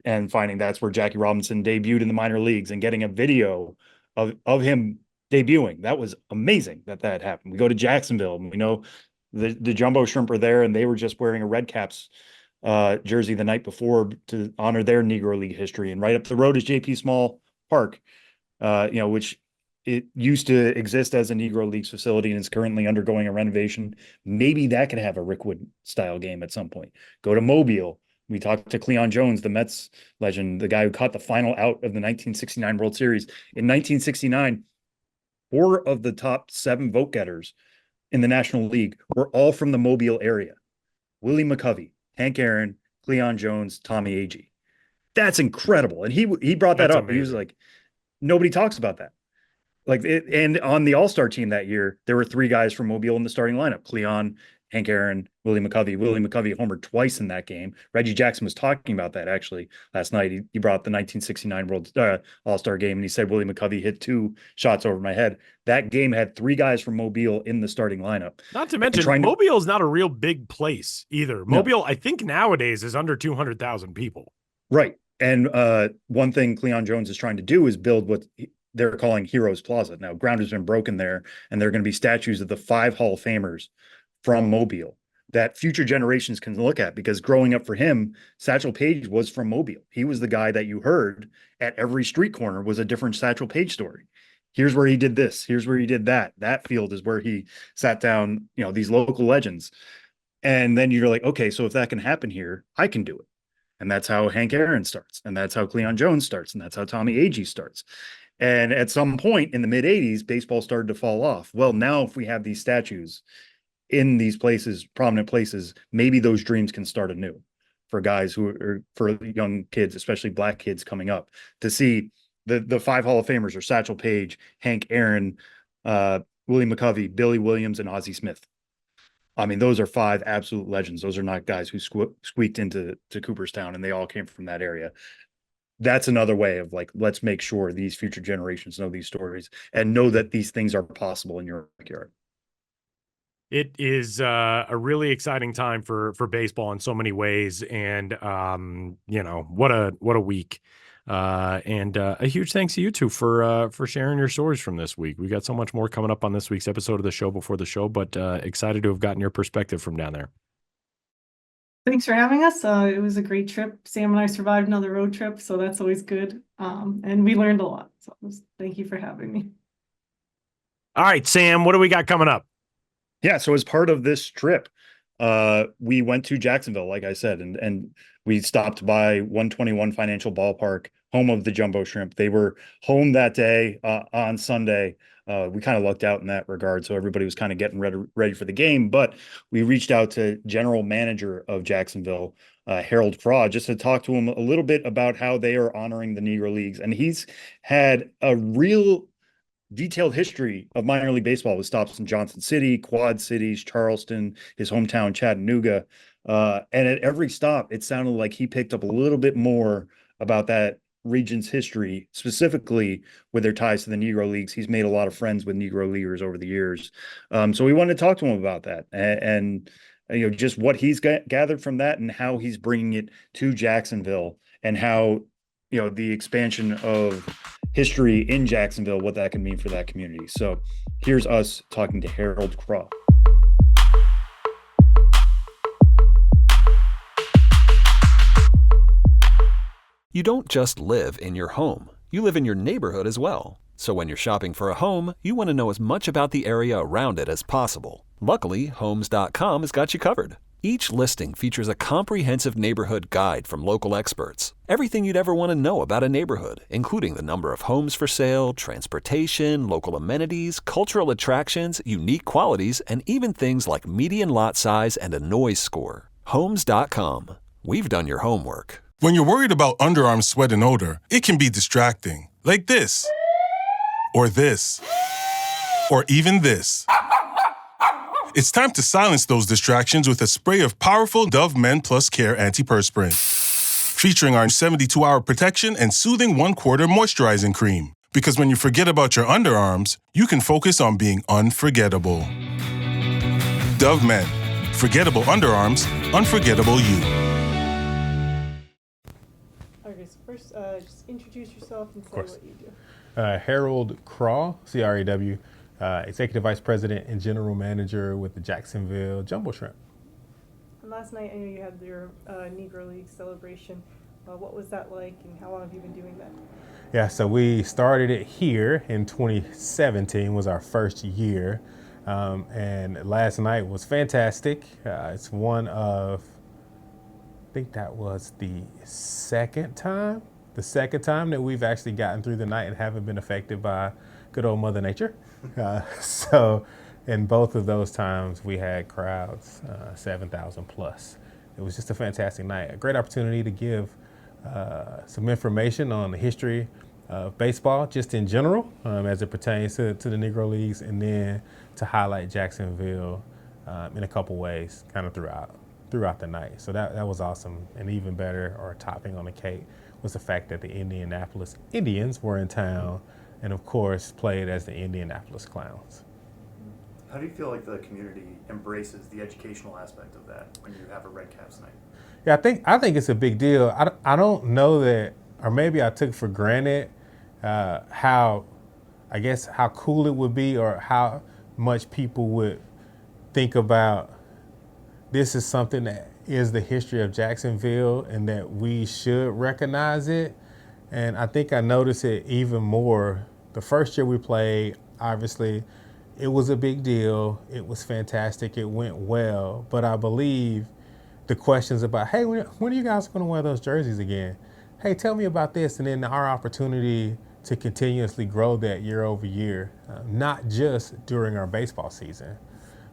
and finding that's where Jackie Robinson debuted in the minor leagues, and getting a video of him debuting. That was amazing that happened. We go to Jacksonville, and we know the Jumbo Shrimp are there, and they were just wearing a Red Caps jersey the night before to honor their Negro League history. And right up the road is JP Small Park, which it used to exist as a Negro Leagues facility and is currently undergoing a renovation. Maybe that could have a Rickwood style game at some point. Go to Mobile. We talked to Cleon Jones, the Mets legend, the guy who caught the final out of the 1969 World Series. In 1969, 4 of the top 7 vote getters in the National League were all from the Mobile area. Willie McCovey, Hank Aaron, Cleon Jones, Tommy Agee. That's incredible. And he brought that up. Amazing. He was like, nobody talks about that. Like and on the All-Star team that year, there were 3 guys from Mobile in the starting lineup: Cleon, Hank Aaron, Willie McCovey. Willie McCovey homered twice in that game. Reggie Jackson was talking about that actually last night. He brought up the 1969 World All-Star game, and he said Willie McCovey hit 2 shots over my head. That game had 3 guys from Mobile in the starting lineup. Not to mention, Mobile is not a real big place either. Mobile, no. I think nowadays is under 200,000 people. Right. And one thing Cleon Jones is trying to do is build what they're calling Heroes Plaza. Now, ground has been broken there, and there are going to be statues of the 5 Hall of Famers from Mobile that future generations can look at, because growing up for him, Satchel Paige was from Mobile. He was the guy that you heard at every street corner was a different Satchel Paige story. Here's where he did this. Here's where he did that. That field is where he sat down, these local legends. And then you're like, okay, so if that can happen here, I can do it. And that's how Hank Aaron starts. And that's how Cleon Jones starts. And that's how Tommy Agee starts. And at some point in the mid 80s, baseball started to fall off. Well, now if we have these statues in these places, prominent places, maybe those dreams can start anew. for guys for young kids, especially black kids coming up, to see the 5 Hall of Famers are Satchel Paige, Hank Aaron, Willie McCovey, Billy Williams, and Ozzie Smith. I mean, those are 5 absolute legends. Those are not guys who squeaked into Cooperstown, and they all came from that area. That's another way of like, let's make sure these future generations know these stories and know that these things are possible in your backyard. It is a really exciting time for baseball in so many ways, and what a week. And a huge thanks to you two for sharing your stories from this week. We got so much more coming up on this week's episode of the show before the show, but excited to have gotten your perspective from down there. Thanks for having us. It was a great trip. Sam and I survived another road trip, so that's always good. And we learned a lot. So thank you for having me. All right, Sam, what do we got coming up? Yeah, so as part of this trip, we went to Jacksonville, like I said, and we stopped by 121 Financial Ballpark, home of the Jumbo Shrimp. They were home that day on Sunday. We kind of lucked out in that regard, so everybody was kind of getting ready for the game. But we reached out to general manager of Jacksonville, Harold Craw, just to talk to him a little bit about how they are honoring the Negro Leagues. And he's had a real detailed history of minor league baseball with stops in Johnson City, Quad Cities, Charleston, his hometown Chattanooga. And at every stop, it sounded like he picked up a little bit more about that region's history, specifically with their ties to the Negro Leagues. He's made a lot of friends with Negro Leaguers over the years. So we wanted to talk to him about that and just what he's gathered from that and how he's bringing it to Jacksonville, and how, the expansion of history in Jacksonville, what that can mean for that community. So here's us talking to Harold Craw. You don't just live in your home, you live in your neighborhood as well. So when you're shopping for a home, you want to know as much about the area around it as possible. Luckily, Homes.com has got you covered. Each listing features a comprehensive neighborhood guide from local experts. Everything you'd ever want to know about a neighborhood, including the number of homes for sale, transportation, local amenities, cultural attractions, unique qualities, and even things like median lot size and a noise score. Homes.com. We've done your homework. When you're worried about underarm sweat and odor, it can be distracting. Like this. Or this. Or even this. It's time to silence those distractions with a spray of powerful Dove Men Plus Care Antiperspirant. Featuring our 72-hour protection and soothing 1/4 moisturizing cream. Because when you forget about your underarms, you can focus on being unforgettable. Dove Men. Forgettable underarms, unforgettable you. Okay, so first, just introduce yourself and say what you do. Harold Craw, CRAW, Executive Vice President and General Manager with the Jacksonville Jumbo Shrimp. And last night, I know you had your Negro League celebration. What was that like, and how long have you been doing that? Yeah, so we started it here in 2017, was our first year. And last night was fantastic. It's one of, I think that was the second time that we've actually gotten through the night and haven't been affected by good old Mother Nature. So in both of those times, we had crowds, 7,000 plus. It was just a fantastic night. A great opportunity to give some information on the history of baseball, just in general, as it pertains to the Negro Leagues, and then to highlight Jacksonville in a couple ways, kind of throughout the night. So that was awesome. And even better, or topping on the cake, was the fact that the Indianapolis Indians were in town, and of course played as the Indianapolis Clowns. How do you feel like the community embraces the educational aspect of that when you have a Red Caps night? Yeah, I think it's a big deal. I don't know that, or maybe I took for granted how cool it would be, or how much people would think about this is something that is the history of Jacksonville and that we should recognize it. And I think I noticed it even more the first year we played. Obviously, it was a big deal. It was fantastic. It went well. But I believe the questions about, hey, when are you guys going to wear those jerseys again? Hey, tell me about this. And then our opportunity to continuously grow that year over year, not just during our baseball season.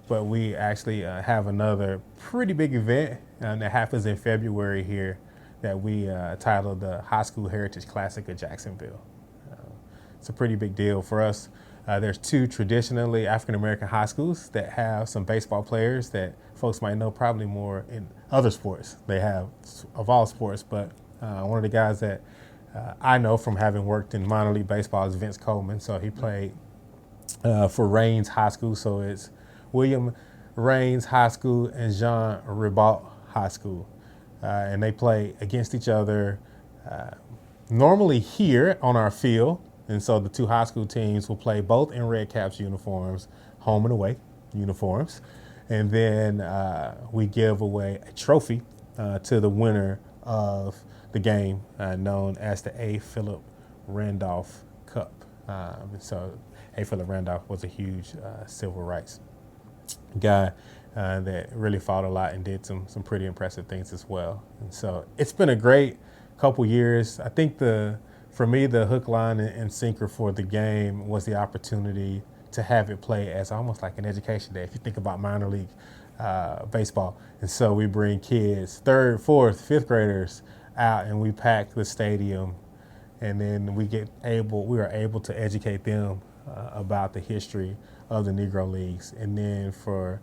but we actually have another pretty big event that happens in February here that we titled the High School Heritage Classic of Jacksonville. It's a pretty big deal for us. There's two traditionally African-American high schools that have some baseball players that folks might know probably more in other sports. They have of all sports, but one of the guys that I know from having worked in minor league baseball is Vince Coleman. So he played for Raines High School. So it's William Raines High School and Jean Ribault High School. And they play against each other normally here on our field. And so the two high school teams will play both in Red Caps uniforms, home and away uniforms. And then we give away a trophy to the winner of the game known as the A. Philip Randolph Cup. So A. Philip Randolph was a huge civil rights guy that really fought a lot and did some pretty impressive things as well. And so it's been a great couple years. I think for me, the hook, line, and sinker for the game was the opportunity to have it play as almost like an education day, if you think about minor league baseball. And so we bring kids, 3rd, 4th, 5th graders out, and we pack the stadium, and then we are able to educate them about the history of the Negro Leagues. And then for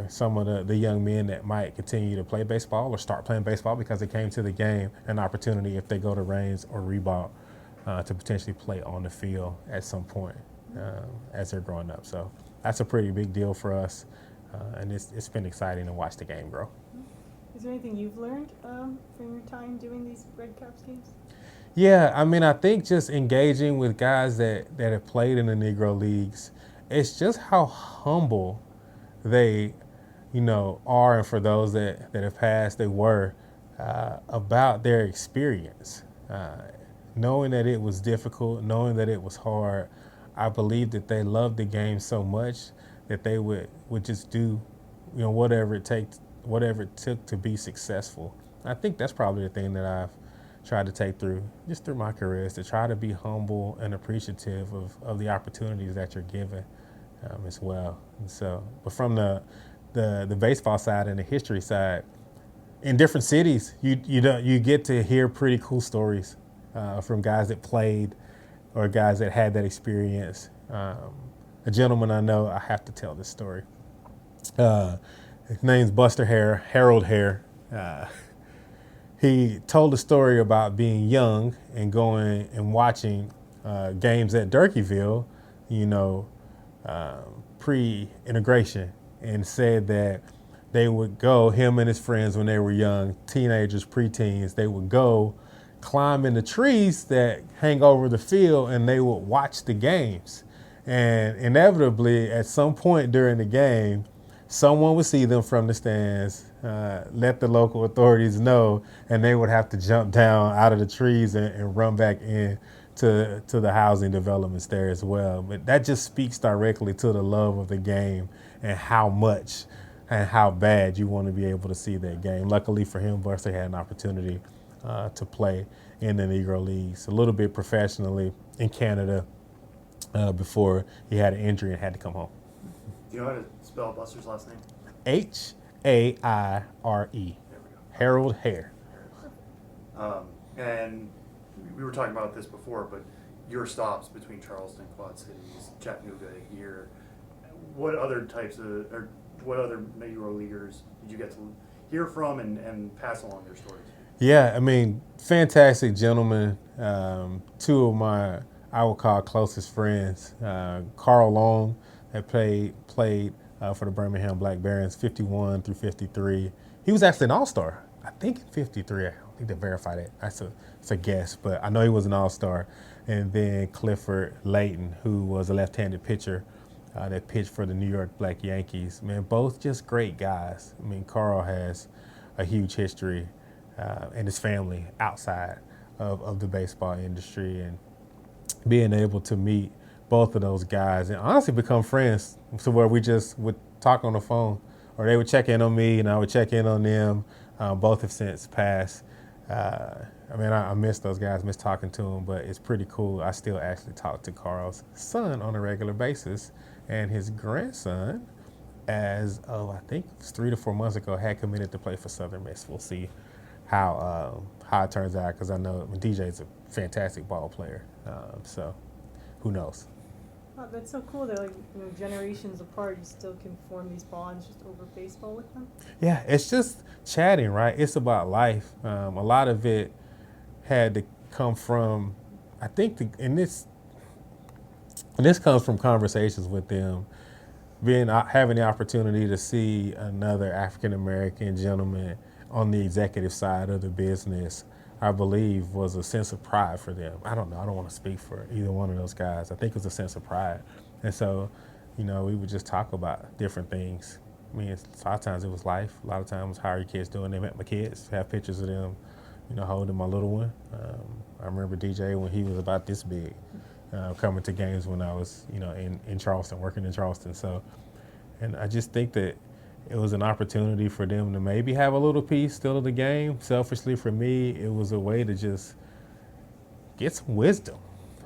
some of the young men that might continue to play baseball or start playing baseball because they came to the game, an opportunity if they go to Raines or Ribault to potentially play on the field at some point as they're growing up. So that's a pretty big deal for us, and it's been exciting to watch the game grow. Is there anything you've learned from your time doing these Red Caps games? Yeah, I mean, I think just engaging with guys that have played in the Negro Leagues, it's just how humble they, are, and for those that have passed, they were, about their experience. Knowing that it was difficult, knowing that it was hard, I believe that they loved the game so much that they would just do, whatever it took to be successful. I think that's probably the thing that I've tried to take through my career, is to try to be humble and appreciative of the opportunities that you're given as well. And so, but from the baseball side and the history side, in different cities, you get to hear pretty cool stories from guys that played or guys that had that experience. A gentleman I know, I have to tell this story. His name's Buster Hare, Harold Hare. He told a story about being young and going and watching games at Durkeeville, pre-integration, and said that they would go, him and his friends when they were young, teenagers, preteens, they would go climb in the trees that hang over the field and they would watch the games. And inevitably, at some point during the game, someone would see them from the stands, let the local authorities know, and they would have to jump down out of the trees and run back in to the housing developments there as well. But that just speaks directly to the love of the game and how much and how bad you want to be able to see that game. Luckily for him, Buster had an opportunity to play in the Negro Leagues a little bit professionally in Canada before he had an injury and had to come home. Do you know how to spell Buster's last name? Haire. There we go. Harold Hare. And we were talking about this before, but your stops between Charleston, Quad Cities, Chattanooga here, what other Negro Leaguers did you get to hear from and pass along their stories? Yeah, I mean, fantastic gentlemen. Two of my, I would call closest friends, Carl Long, that played for the Birmingham Black Barons, 51 through 53. He was actually an All-Star, I think in 53. I don't think they verified it. It's a guess, but I know he was an All-Star. And then Clifford Layton, who was a left-handed pitcher that pitched for the New York Black Yankees. Man, both just great guys. I mean, Carl has a huge history and his family outside of the baseball industry, and being able to meet both of those guys and honestly become friends, to where we just would talk on the phone, or they would check in on me and I would check in on them. Both have since passed. I miss those guys, miss talking to them, but it's pretty cool. I still actually talk to Carl's son on a regular basis, and his grandson as of I think it was 3 to 4 months ago, had committed to play for Southern Miss. We'll see how it turns out, because I know DJ's a fantastic ball player. So who knows? Oh, that's so cool that, like, generations apart, you still can form these bonds just over baseball with them. Yeah, it's just chatting, right? It's about life. A lot of it had to come from, I think, and this comes from conversations with them, having the opportunity to see another African American gentleman on the executive side of the business, I believe, was a sense of pride for them. I don't know. I don't want to speak for either one of those guys. I think it was a sense of pride. And so, we would just talk about different things. I mean, a lot of times it was life. A lot of times, how are your kids doing? They met my kids, have pictures of them, holding my little one. I remember DJ when he was about this big, coming to games when I was, in Charleston, working in Charleston. So, and I just think that it was an opportunity for them to maybe have a little piece still of the game. Selfishly for me, it was a way to just get some wisdom.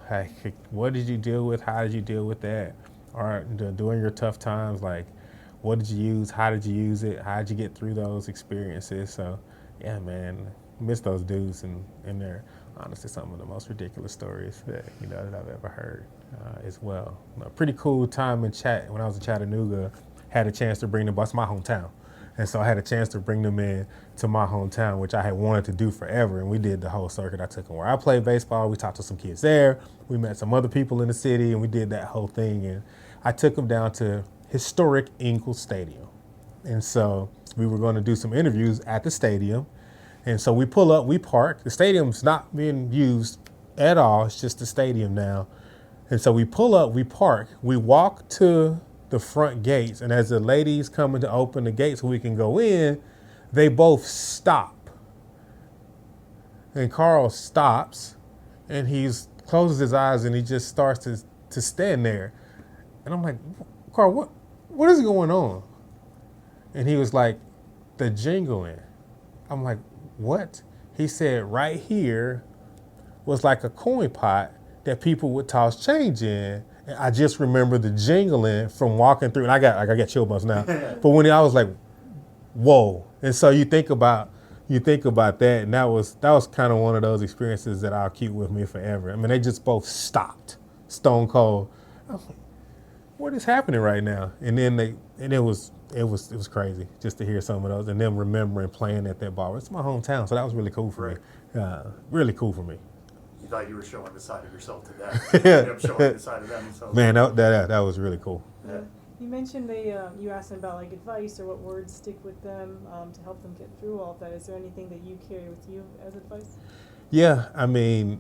Like, what did you deal with? How did you deal with that? Or during your tough times, like, what did you use? How did you use it? How did you get through those experiences? So, yeah, man, miss those dudes, and they're honestly some of the most ridiculous stories that I've ever heard as well. A pretty cool time in chat when I was in Chattanooga. Had a chance to bring them, it's my hometown. And so I had a chance to bring them in to my hometown, which I had wanted to do forever. And we did the whole circuit. I took them where I played baseball. We talked to some kids there. We met some other people in the city, and we did that whole thing. And I took them down to historic Ingalls Stadium. And so we were going to do some interviews at the stadium. And so we pull up, we park. The stadium's not being used at all. It's just the stadium now. And so we pull up, we park, we walk to the front gates, and as the ladies coming to open the gates so we can go in, they both stop. And Carl stops, and he closes his eyes, and he just starts to stand there. And I'm like, Carl, what is going on? And he was like, the jingling. I'm like, what? He said right here was like a coin pot that people would toss change in. I just remember the jingling from walking through, and I got chill bumps now. But when I was like, whoa. And so you think about that, and that was kind of one of those experiences that I'll keep with me forever. I mean, they just both stopped, stone cold. I was like, what is happening right now? And then it was crazy just to hear some of those, and them remembering playing at that bar. It's my hometown, so that was really cool for me. Really cool for me. You thought you were showing the side of yourself to them. You ended up showing the side of them. So. Man, that was really cool. Yeah. You mentioned you asked them about, like, advice or what words stick with them to help them get through all of that. Is there anything that you carry with you as advice? Yeah, I mean,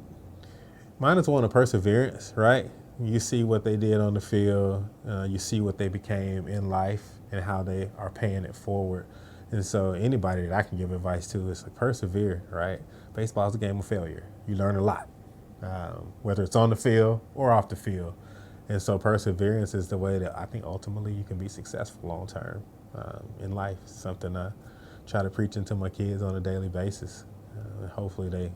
mine is one of perseverance, right? You see what they did on the field, you see what they became in life and how they are paying it forward. And so anybody that I can give advice to is to persevere, right? Baseball is a game of failure. You learn a lot, whether it's on the field or off the field. And so perseverance is the way that I think ultimately you can be successful long term in life. It's something I try to preach into my kids on a daily basis. And hopefully they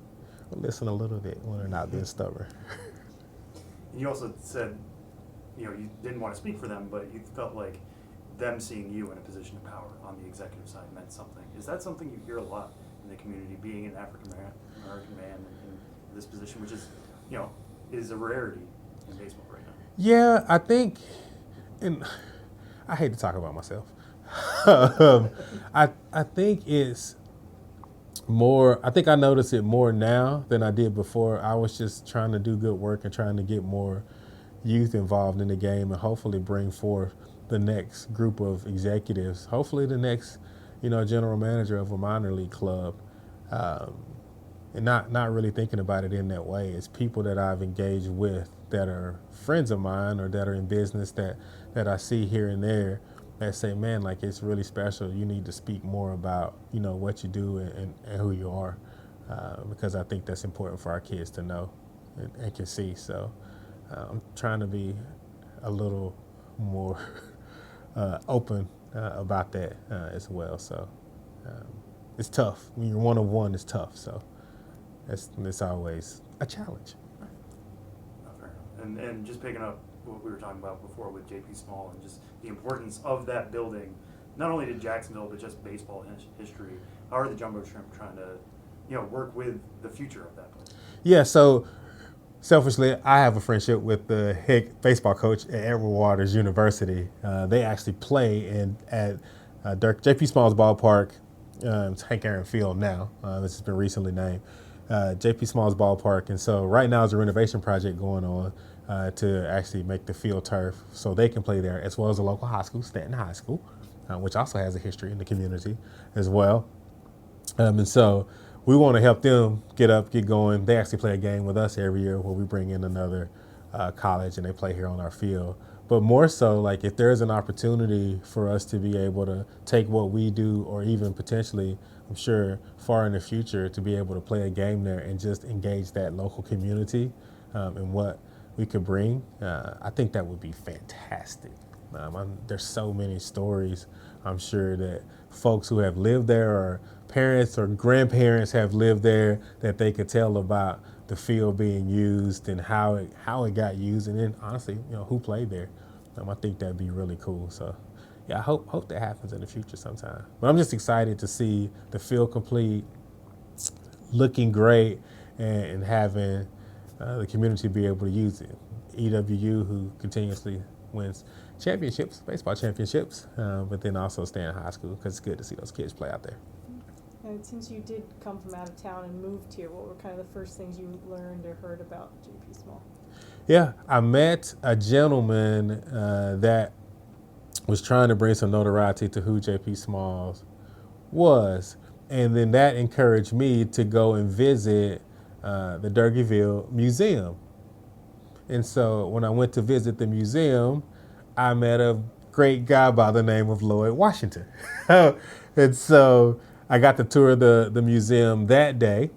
will listen a little bit when they're not being stubborn. You also said, you didn't want to speak for them, but you felt like them seeing you in a position of power on the executive side meant something. Is that something you hear a lot in the community, being an African American man in this position, which is, is a rarity in baseball right now? Yeah, I think, and I hate to talk about myself. I think it's more, I think I notice it more now than I did before. I was just trying to do good work and trying to get more youth involved in the game and hopefully bring forth the next group of executives, hopefully the next, general manager of a minor league club. And not really thinking about it in that way. It's people that I've engaged with that are friends of mine or that are in business that I see here and there that say, man, like, it's really special. You need to speak more about, what you do and who you are, because I think that's important for our kids to know and can see. So I'm trying to be a little more open about that as well. So it's tough. When you're one-on-one, it's tough. So it's always a challenge. And just picking up what we were talking about before with JP Small and just the importance of that building, not only to Jacksonville, but just baseball history. How are the Jumbo Shrimp trying to, work with the future of that place? Yeah, so selfishly, I have a friendship with the head baseball coach at Edward Waters University. They actually play at JP Small's ballpark. It's Hank Aaron Field now. This has been recently named JP Small's ballpark. And so right now there's a renovation project going on to actually make the field turf so they can play there, as well as a local high school, Stanton High School, which also has a history in the community as well. And so we want to help them get going. They actually play a game with us every year where we bring in another college and they play here on our field. But more so, like if there's an opportunity for us to be able to take what we do, or even potentially, I'm sure, far in the future, to be able to play a game there and just engage that local community and what we could bring, I think that would be fantastic. There's so many stories, I'm sure, that folks who have lived there or parents or grandparents have lived there that they could tell about the field being used and how it got used, and then honestly, who played there. I think that'd be really cool. So, yeah, I hope that happens in the future sometime. But I'm just excited to see the field complete, looking great, and having the community be able to use it. EWU, who continuously wins championships, baseball championships, but then also stay in high school, because it's good to see those kids play out there. And since you did come from out of town and moved here, what were kind of the first things you learned or heard about JP Small? Yeah, I met a gentleman that was trying to bring some notoriety to who JP Smalls was, and then that encouraged me to go and visit the Durkeeville Museum. And so when I went to visit the museum, I met a great guy by the name of Lloyd Washington. And so I got to tour the museum that day,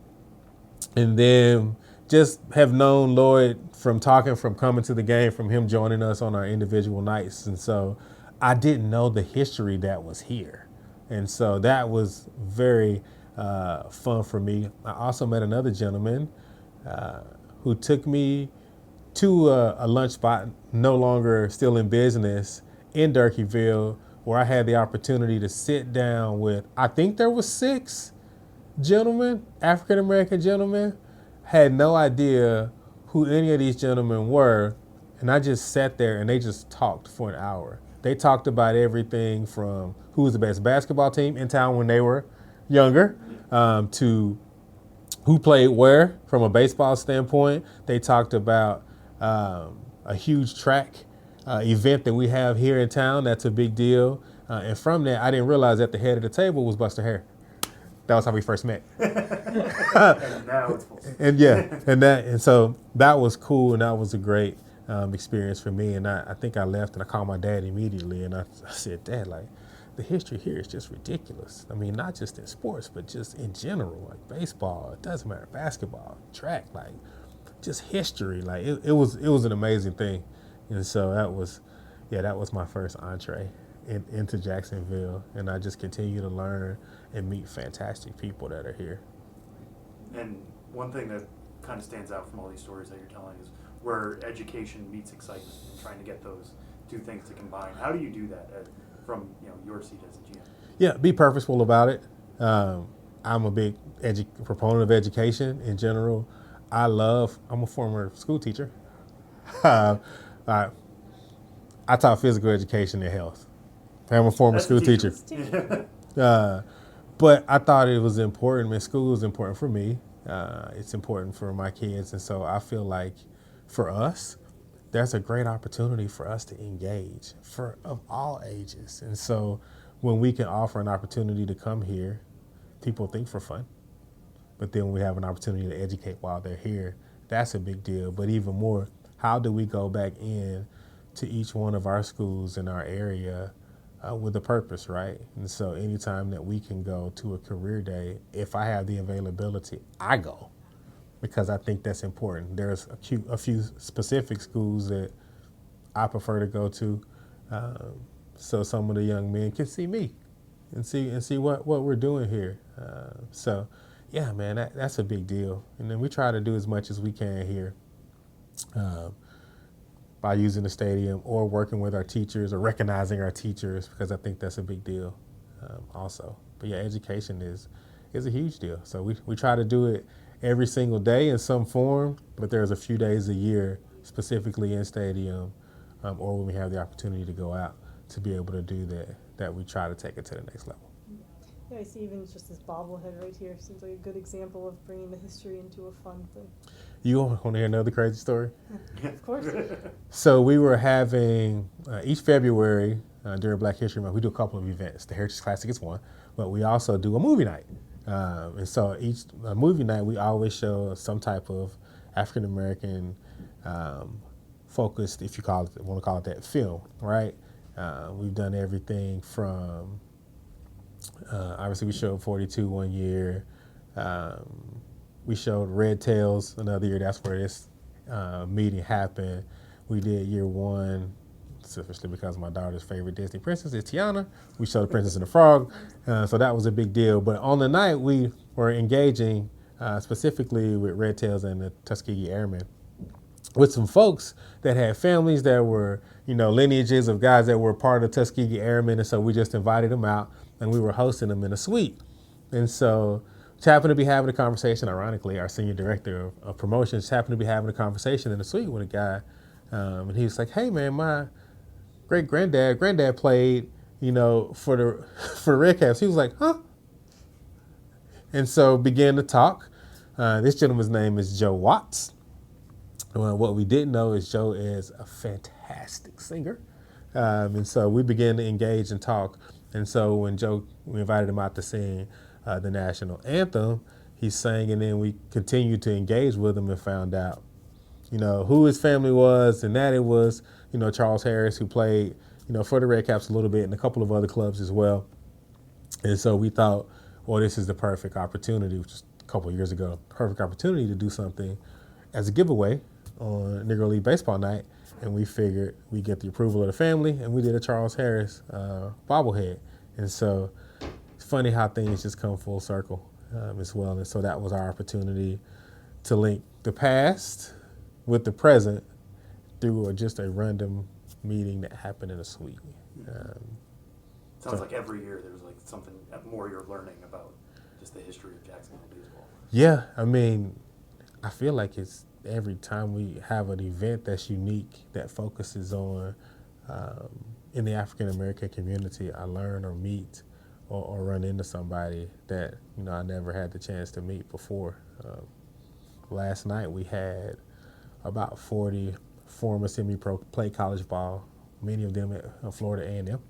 and then just have known Lloyd from coming to the game, from him joining us on our individual nights. And so I didn't know the history that was here. And so that was very fun for me. I also met another gentleman who took me to a lunch spot, no longer still in business, in Durkeeville, where I had the opportunity to sit down with, I think there was 6 gentlemen, African-American gentlemen. Had no idea who any of these gentlemen were, and I just sat there and they just talked for an hour. They talked about everything from who was the best basketball team in town when they were younger, to who played where from a baseball standpoint. They talked about a huge track event that we have here in town. That's a big deal. And from that, I didn't realize that the head of the table was Buster Hare. That was how we first met. And now it's full. And so that was cool, and that was a great experience for me. And I think I left and I called my dad immediately, and I said, Dad, like, the history here is just ridiculous. I mean, not just in sports, but just in general, like baseball, it doesn't matter, basketball, track, like just history. Like it was an amazing thing. And so that was my first entree into Jacksonville, and I just continue to learn and meet fantastic people that are here. And one thing that kind of stands out from all these stories that you're telling is where education meets excitement, and trying to get those two things to combine. How do you do that from your seat as a GM? Yeah, be purposeful about it. I'm a big proponent of education in general. I'm a former school teacher. I taught physical education and health. I'm a former school teacher. But I thought it was important, and school is important for me. It's important for my kids. And so I feel like for us, there's a great opportunity for us to engage of all ages. And so when we can offer an opportunity to come here, people think for fun. But then we have an opportunity to educate while they're here. That's a big deal. But even more, how do we go back in to each one of our schools in our area with a purpose, right? And so anytime that we can go to a career day, if I have the availability, I go, because I think that's important. There's a few specific schools that I prefer to go to, so some of the young men can see me and see what we're doing here. So yeah, man, that's a big deal. And then we try to do as much as we can here. by using the stadium or working with our teachers or recognizing our teachers, because I think that's a big deal also. But yeah, education is a huge deal. So we try to do it every single day in some form, but there's a few days a year, specifically in stadium, or when we have the opportunity to go out to be able to do that we try to take it to the next level. Yeah, I see even just this bobblehead right here seems like a good example of bringing the history into a fun thing. You want to hear another crazy story? Of course. So we were having, each February during Black History Month, we do a couple of events. The Heritage Classic is one, but we also do a movie night. And so each movie night, we always show some type of African-American focused, if you want to call it that, film, right? We've done everything from, obviously we showed 42 one year. We showed Red Tails another year. That's where this meeting happened. We did year one, especially because my daughter's favorite Disney princess is Tiana. We showed The Princess and the Frog. So that was a big deal. But on the night, we were engaging specifically with Red Tails and the Tuskegee Airmen, with some folks that had families that were, lineages of guys that were part of Tuskegee Airmen. And so we just invited them out and we were hosting them in a suite. And so just happened to be having a conversation, ironically, our senior director of promotions happened to be having a conversation in the suite with a guy. And he was like, hey man, my granddad played, for the Red Caps. He was like, huh? And so began to talk. This gentleman's name is Joe Watts. What we didn't know is Joe is a fantastic singer. And so we began to engage and talk. And so when we invited him out to sing the national anthem, he sang, and then we continued to engage with him and found out, who his family was, and that it was, Charles Harris, who played, for the Red Caps a little bit and a couple of other clubs as well. And so we thought, well, this is the perfect opportunity, which is a couple of years ago, perfect opportunity to do something as a giveaway on Negro League Baseball Night. And we figured we'd get the approval of the family, and we did a Charles Harris bobblehead. And so it's funny how things just come full circle as well. And so that was our opportunity to link the past with the present through just a random meeting that happened in a suite. Sounds like every year there's like something more you're learning about just the history of Jacksonville baseball. Yeah, I mean, I feel like it's every time we have an event that's unique, that focuses on, in the African American community, I learn or meet or run into somebody that, I never had the chance to meet before. Last night we had about 40 former semi-pro play college ball, many of them at Florida A&M,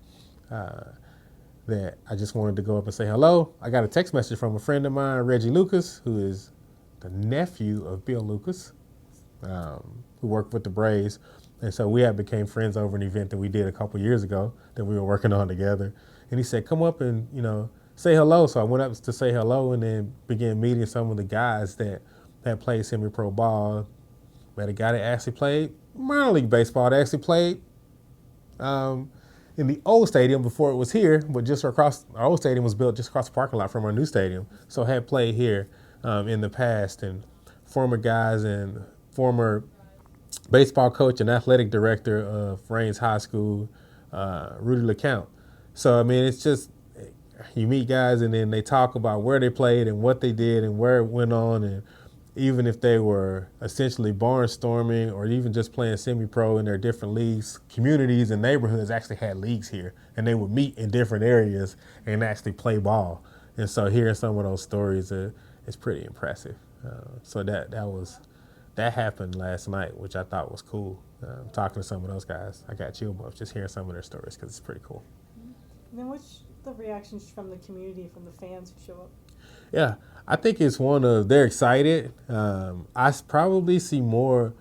that I just wanted to go up and say hello. I got a text message from a friend of mine, Reggie Lucas, who is the nephew of Bill Lucas, who worked with the Braves. And so we became friends over an event that we did a couple years ago that we were working on together. And he said, come up and, say hello. So I went up to say hello and then began meeting some of the guys that played semi-pro ball. Met a guy that actually played minor league baseball, that actually played in the old stadium before it was here, but just across, our old stadium was built just across the parking lot from our new stadium. So had played here in the past, and former guys and former baseball coach and athletic director of Raines High School, Rudy LeCount. So, I mean, it's just, you meet guys and then they talk about where they played and what they did and where it went on, and even if they were essentially barnstorming or even just playing semi-pro in their different leagues, communities and neighborhoods actually had leagues here, and they would meet in different areas and actually play ball. And so hearing some of those stories is pretty impressive. So that happened last night, which I thought was cool. Talking to some of those guys, I got chill bumps just hearing some of their stories because it's pretty cool. And then what's the reactions from the community, from the fans who show up? Yeah, I think it's they're excited. I probably see more,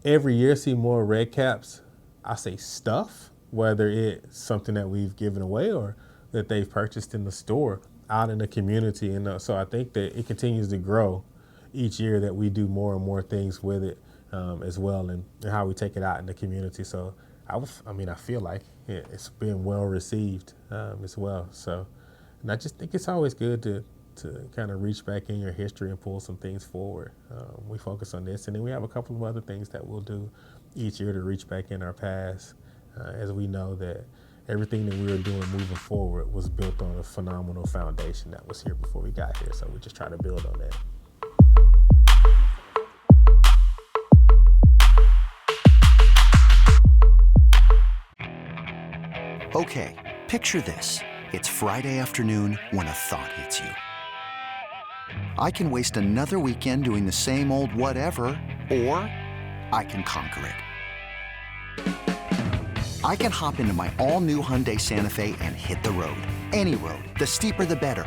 every year see more Red Caps, I say stuff, whether it's something that we've given away or that they've purchased in the store out in the community. And so I think that it continues to grow each year, that we do more and more things with it as well, and how we take it out in the community. So I feel like it's been well received as well. So, and I just think it's always good to kind of reach back in your history and pull some things forward. We focus on this, and then we have a couple of other things that we'll do each year to reach back in our past, as we know that everything that we were doing moving forward was built on a phenomenal foundation that was here before we got here. So we just try to build on that. Okay, picture this. It's Friday afternoon when a thought hits you. I can waste another weekend doing the same old whatever, or I can conquer it. I can hop into my all-new Hyundai Santa Fe and hit the road. Any road. The steeper, the better.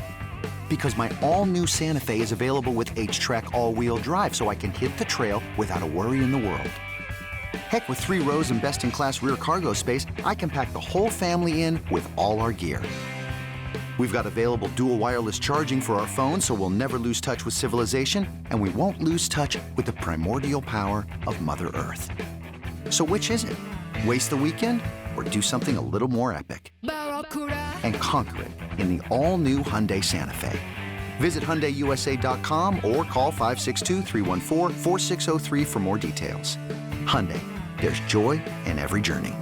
Because my all-new Santa Fe is available with H-Track all-wheel drive, so I can hit the trail without a worry in the world. Heck, with 3 rows and best-in-class rear cargo space, I can pack the whole family in with all our gear. We've got available dual wireless charging for our phones, so we'll never lose touch with civilization, and we won't lose touch with the primordial power of Mother Earth. So which is it? Waste the weekend or do something a little more epic? And conquer it in the all-new Hyundai Santa Fe. Visit HyundaiUSA.com or call 562-314-4603 for more details. Hyundai, there's joy in every journey.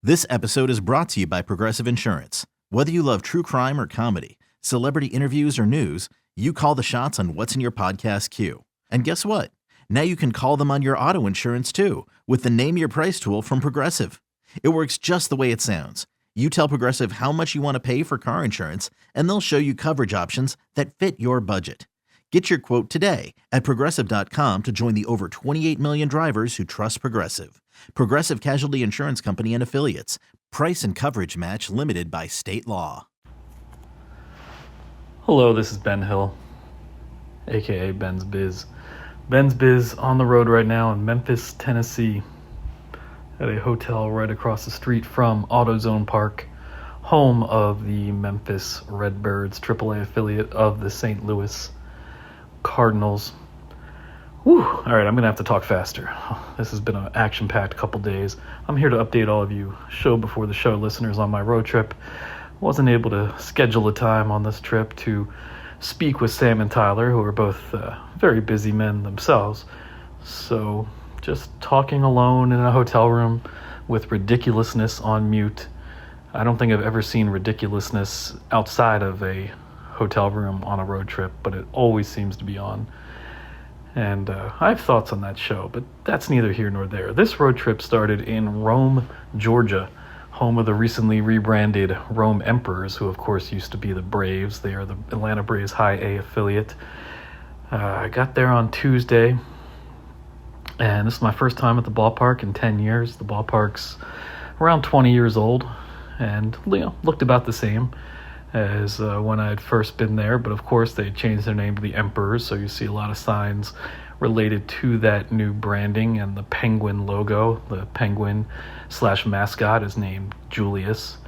This episode is brought to you by Progressive Insurance. Whether you love true crime or comedy, celebrity interviews or news, you call the shots on what's in your podcast queue. And guess what? Now you can call them on your auto insurance too with the Name Your Price tool from Progressive. It works just the way it sounds. You tell Progressive how much you want to pay for car insurance, and they'll show you coverage options that fit your budget. Get your quote today at Progressive.com to join the over 28 million drivers who trust Progressive. Progressive Casualty Insurance Company and Affiliates. Price and coverage match limited by state law. Hello, this is Ben Hill, aka Ben's Biz. Ben's Biz on the road right now in Memphis, Tennessee, at a hotel right across the street from AutoZone Park, home of the Memphis Redbirds, AAA affiliate of the St. Louis Cardinals. Whew. All right, I'm going to have to talk faster. This has been an action-packed couple days. I'm here to update all of you show before the show listeners on my road trip. Wasn't able to schedule a time on this trip to speak with Sam and Tyler, who are both very busy men themselves. So just talking alone in a hotel room with ridiculousness on mute. I don't think I've ever seen ridiculousness outside of a hotel room on a road trip, but it always seems to be on. And I have thoughts on that show, but that's neither here nor there. This road trip started in Rome, Georgia, home of the recently rebranded Rome Emperors, who of course used to be the Braves. They are the Atlanta Braves High A affiliate. I got there on Tuesday, and this is my first time at the ballpark in 10 years. The ballpark's around 20 years old, and looked about the same as when I had first been there, but of course they changed their name to the Emperors, so you see a lot of signs related to that new branding, and the penguin logo, the penguin / mascot is named Julius.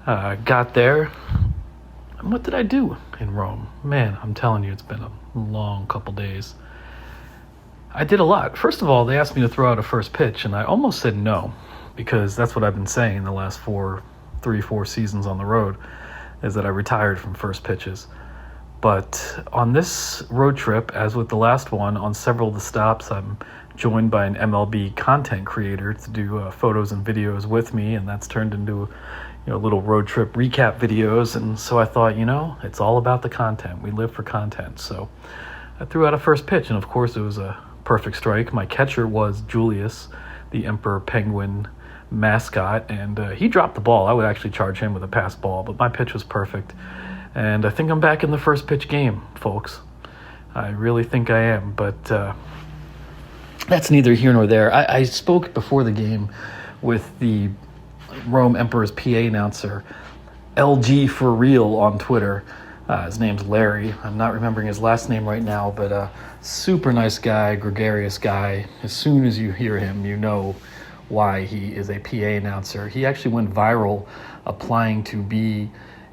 Got there, and what did I do in Rome? Man, I'm telling you, it's been a long couple days. I did a lot. First of all, they asked me to throw out a first pitch, and I almost said no, because that's what I've been saying the last 4 seasons on the road, is that I retired from first pitches. But on this road trip, as with the last one, on several of the stops, I'm joined by an MLB content creator to do photos and videos with me, and that's turned into little road trip recap videos. And so I thought, it's all about the content. We live for content. So I threw out a first pitch, and of course it was a perfect strike. My catcher was Julius, the Emperor Penguin mascot, and he dropped the ball. I would actually charge him with a pass ball, but my pitch was perfect. And I think I'm back in the first pitch game, folks. I really think I am, but that's neither here nor there. I spoke before the game with the Rome Emperor's PA announcer, LG for real on Twitter. His name's Larry. I'm not remembering his last name right now, but super nice guy, gregarious guy. As soon as you hear him, you know why he is a PA announcer. He actually went viral applying to be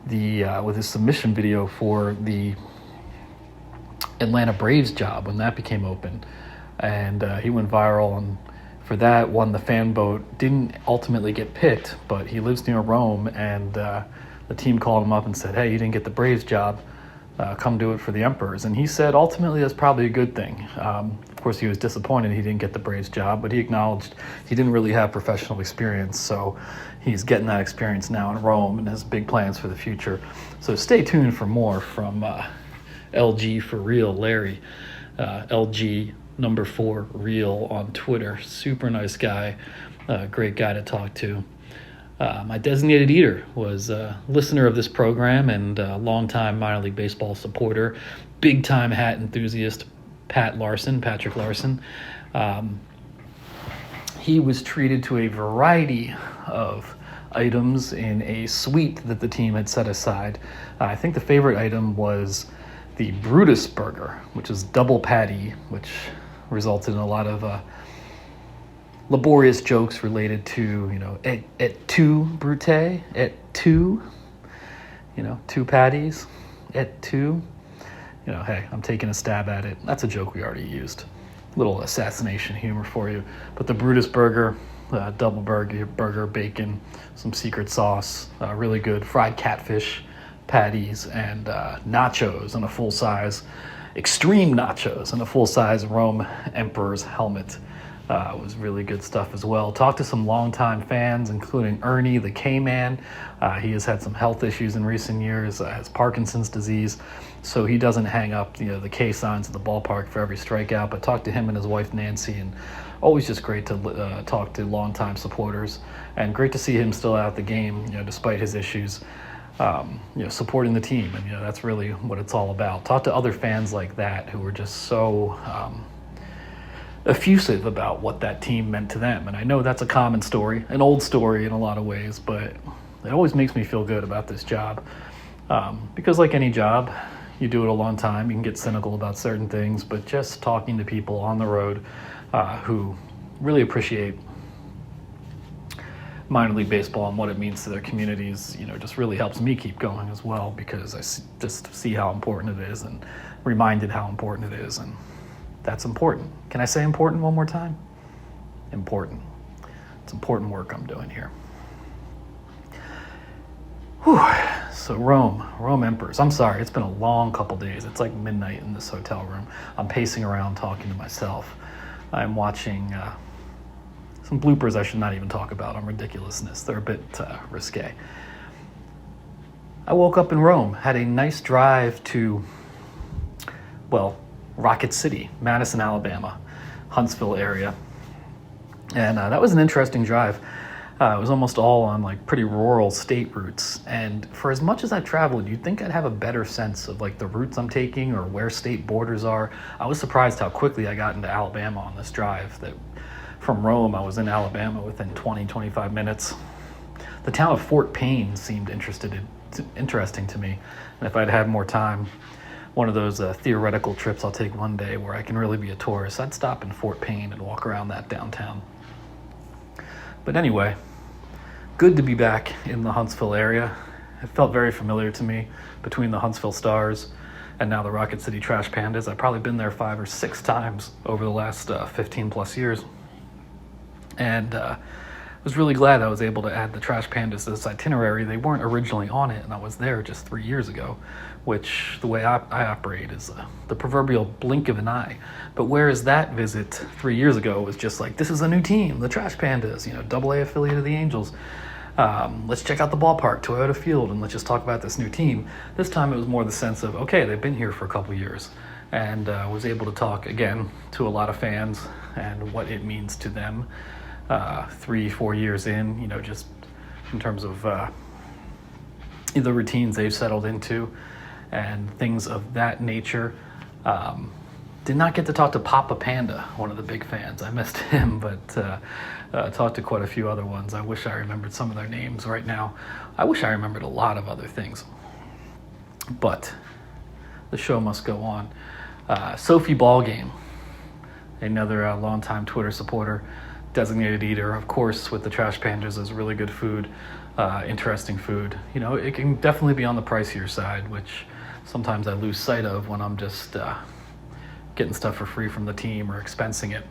with his submission video for the Atlanta Braves job when that became open. And he went viral, and for that won the fan vote. Didn't ultimately get picked, but he lives near Rome, and the team called him up and said, hey, you didn't get the Braves job, come do it for the Emperors. And he said ultimately that's probably a good thing. Of course, he was disappointed he didn't get the Braves job, but he acknowledged he didn't really have professional experience. So he's getting that experience now in Rome and has big plans for the future. So stay tuned for more from LG for Real Larry. LG number 4 Real on Twitter. Super nice guy. Great guy to talk to. My designated eater was a listener of this program and a longtime minor league baseball supporter, big-time hat enthusiast, Patrick Larson. He was treated to a variety of items in a suite that the team had set aside. I think the favorite item was the Brutus Burger, which is double patty, which resulted in a lot of laborious jokes related to, et tu brute, et tu, 2 patties, et tu. Hey, I'm taking a stab at it. That's a joke we already used. Little assassination humor for you. But the Brutus Burger, double burger, bacon, some secret sauce, really good fried catfish patties, and nachos in a full-size, extreme nachos in a full-size Rome Emperor's helmet. It was really good stuff as well. Talked to some longtime fans, including Ernie, the K-Man. He has had some health issues in recent years, has Parkinson's disease, so he doesn't hang up the K signs at the ballpark for every strikeout, but talked to him and his wife Nancy, and always just great to talk to longtime supporters, and great to see him still out the game, despite his issues, supporting the team, and that's really what it's all about. Talk to other fans like that who were just so effusive about what that team meant to them. And I know that's a common story, an old story in a lot of ways, but it always makes me feel good about this job. Because like any job, you do it a long time, you can get cynical about certain things, but just talking to people on the road who really appreciate minor league baseball and what it means to their communities, just really helps me keep going as well, because I just see how important it is and reminded how important it is. And that's important. Can I say important one more time? Important. It's important work I'm doing here. Whew. So Rome Emperors. I'm sorry, it's been a long couple days. It's like midnight in this hotel room. I'm pacing around talking to myself. I'm watching some bloopers I should not even talk about on ridiculousness. They're a bit risque. I woke up in Rome, had a nice drive to, Rocket City, Madison, Alabama, Huntsville area. And that was an interesting drive. It was almost all on pretty rural state routes. And for as much as I traveled, you'd think I'd have a better sense of the routes I'm taking or where state borders are. I was surprised how quickly I got into Alabama on this drive. That from Rome, I was in Alabama within 20-25 minutes. The town of Fort Payne seemed interesting to me. And if I'd had more time, one of those theoretical trips I'll take one day where I can really be a tourist, I'd stop in Fort Payne and walk around that downtown. But anyway, good to be back in the Huntsville area. It felt very familiar to me between the Huntsville Stars and now the Rocket City Trash Pandas. I've probably been there 5 or 6 times over the last 15 plus years. And was really glad I was able to add the Trash Pandas to this itinerary. They weren't originally on it, and I was there just 3 years ago, which the way I operate is the proverbial blink of an eye. But whereas that visit 3 years ago was just this is a new team, the Trash Pandas, AA affiliate of the Angels. Let's check out the ballpark, Toyota Field, and let's just talk about this new team. This time it was more the sense of, okay, they've been here for a couple years, and was able to talk again to a lot of fans and what it means to them 3-4 years in, just in terms of the routines they've settled into and things of that nature. Did not get to talk to Papa Panda, one of the big fans. I missed him, but talked to quite a few other ones. I wish I remembered some of their names right now. I wish I remembered a lot of other things. But the show must go on. Sophie Ballgame, another longtime Twitter supporter, designated eater, of course, with the Trash Pandas is really good food, interesting food. It can definitely be on the pricier side, which sometimes I lose sight of when I'm just getting stuff for free from the team or expensing it.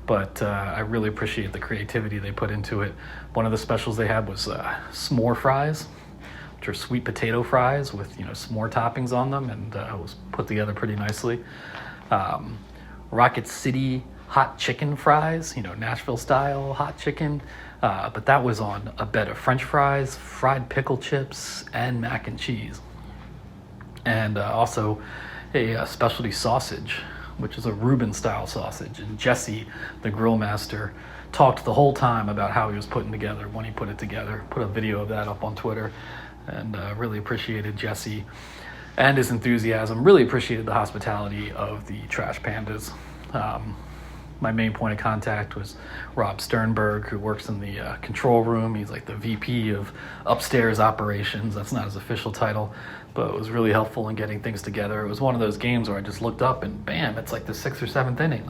But I really appreciate the creativity they put into it. One of the specials they had was s'more fries, which are sweet potato fries with, some more toppings on them, and it was put together pretty nicely. Rocket City hot chicken fries, Nashville style hot chicken, but that was on a bed of French fries, fried pickle chips, and mac and cheese. And also a specialty sausage, which is a Reuben style sausage. And Jesse, the grill master, talked the whole time about how he was putting together when he put it together. Put a video of that up on Twitter, and really appreciated Jesse and his enthusiasm. Really appreciated the hospitality of the Trash Pandas. My main point of contact was Rob Sternberg, who works in the control room. He's like the VP of upstairs operations. That's not his official title, but it was really helpful in getting things together. It was one of those games where I just looked up and bam, it's like the 6th or 7th inning.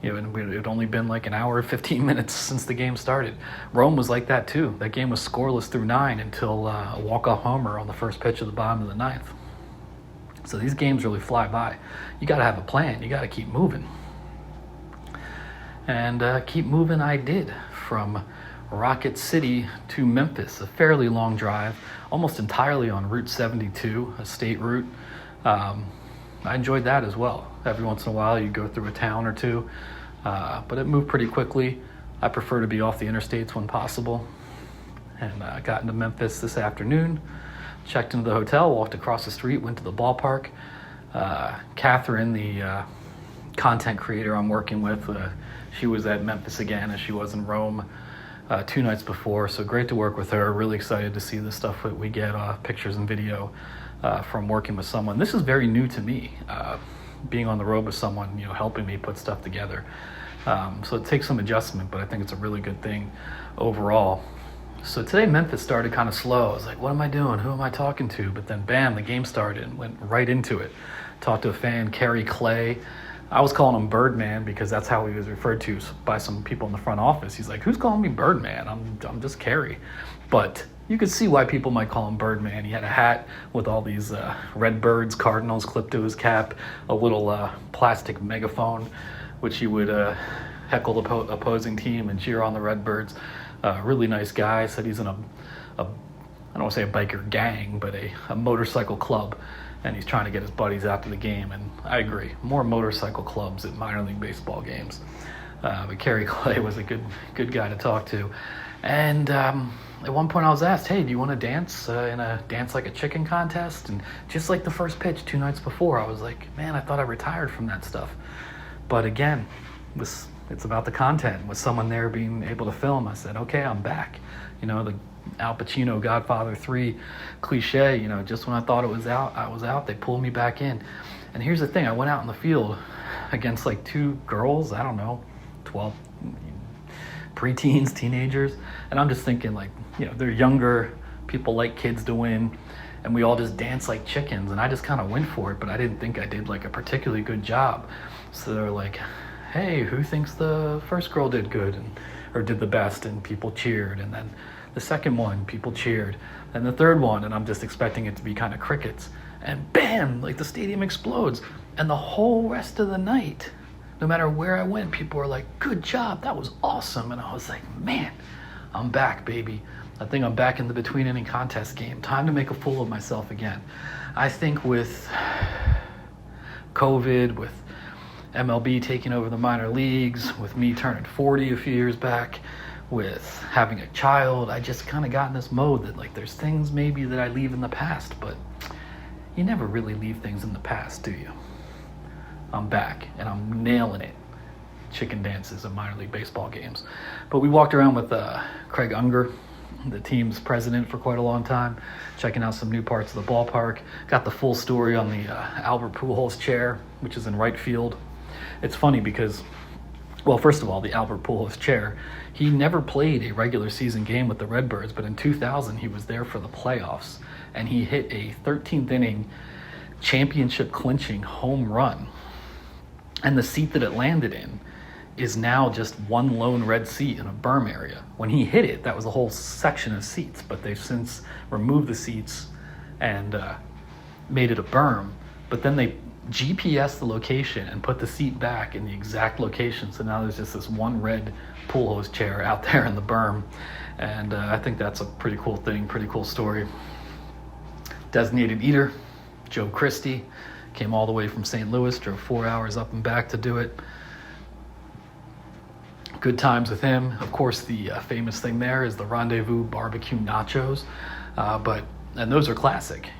And it had only been like an hour and 15 minutes since the game started. Rome was like that too. That game was scoreless through 9 until a walk-off homer on the first pitch of the bottom of the 9th. So these games really fly by. You got to have a plan. You got to keep moving. And keep moving I did, from Rocket City to Memphis, a fairly long drive, almost entirely on Route 72, a state route. I enjoyed that as well. Every once in a while you go through a town or two, but it moved pretty quickly. I prefer to be off the interstates when possible. And I got into Memphis this afternoon, checked into the hotel, walked across the street, went to the ballpark. Catherine, the content creator I'm working with, she was at Memphis again as she was in Rome 2 nights before, so great to work with her. Really excited to see the stuff that we get, pictures and video from working with someone. This is very new to me, being on the road with someone, helping me put stuff together. So it takes some adjustment, but I think it's a really good thing overall. So today Memphis started kind of slow. I was like, what am I doing? Who am I talking to? But then bam, the game started and went right into it. Talked to a fan, Kerry Clay. I was calling him Birdman because that's how he was referred to by some people in the front office. He's like, who's calling me Birdman? I'm just Kerry. But you could see why people might call him Birdman. He had a hat with all these red birds, cardinals clipped to his cap, a little plastic megaphone, which he would heckle the opposing team and cheer on the Redbirds. Really nice guy. Said he's in I don't want to say a biker gang, but a motorcycle club. And he's trying to get his buddies out to the game, and I agree. More motorcycle clubs at minor league baseball games. But Kerry Clay was a good guy to talk to. And at one point I was asked, hey, do you want to dance in a Dance Like a Chicken contest? And just like the first pitch 2 nights before, I was like, man, I thought I retired from that stuff. But again, it's about the content. With someone there being able to film, I said, okay, I'm back. The Al Pacino Godfather 3 cliche, just when I thought it was out, I was out. They pulled me back in. And here's the thing, I went out in the field against like 2 girls, I don't know, 12 preteens, teenagers, and I'm just thinking they're younger, people like kids to win, and we all just dance like chickens, and I just kind of went for it, but I didn't think I did like a particularly good job. So they're like, hey, who thinks the first girl did good or did the best? And people cheered, and then the second one, people cheered, and the third one, and I'm just expecting it to be kind of crickets, and bam, like the stadium explodes. And the whole rest of the night, no matter where I went, people were like, good job, that was awesome. And I was like, man, I'm back, baby. I think I'm back in the between inning contest game. Time to make a fool of myself again. I think with COVID, with MLB taking over the minor leagues, with me turning 40 a few years back, with having a child, I just kind of got in this mode that there's things maybe that I leave in the past, but you never really leave things in the past, do you? I'm back and I'm nailing it. Chicken dances at minor league baseball games. But we walked around with Craig Unger, the team's president for quite a long time, checking out some new parts of the ballpark. Got the full story on the Albert Pujols chair, which is in right field. It's funny because, well, first of all, the Albert Pujols chair, he never played a regular season game with the Redbirds, but in 2000 he was there for the playoffs, and he hit a 13th inning championship clinching home run. And the seat that it landed in is now just one lone red seat in a berm area. When he hit it, that was a whole section of seats, but they've since removed the seats and made it a berm. But then they GPS the location and put the seat back in the exact location. So now there's just this one red Pujols chair out there in the berm. And I think that's a pretty cool thing, pretty cool story. Designated eater, Joe Christie, came all the way from St. Louis, drove 4 hours up and back to do it. Good times with him. Of course, the famous thing there is the Rendezvous barbecue nachos, and those are classic,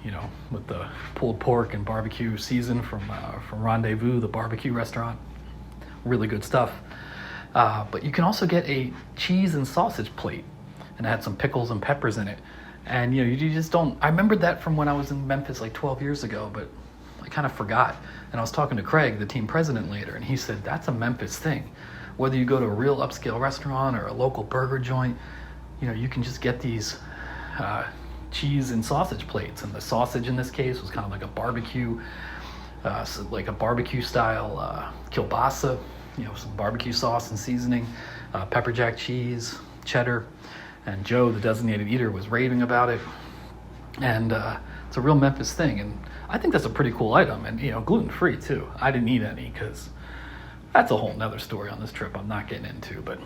with the pulled pork and barbecue season from Rendezvous, the barbecue restaurant. Really good stuff. But you can also get a cheese and sausage plate, and it had some pickles and peppers in it. And you just don't. I remembered that from when I was in Memphis like 12 years ago, but I kind of forgot. And I was talking to Craig, the team president, later, and he said that's a Memphis thing. Whether you go to a real upscale restaurant or a local burger joint, you can just get these cheese and sausage plates. And the sausage in this case was kind of like a barbecue, style kielbasa, some barbecue sauce and seasoning, pepper jack cheese, cheddar. And Joe, the designated eater, was raving about it. And it's a real Memphis thing. And I think that's a pretty cool item. And, gluten-free too. I didn't eat any because that's a whole nother story on this trip I'm not getting into. But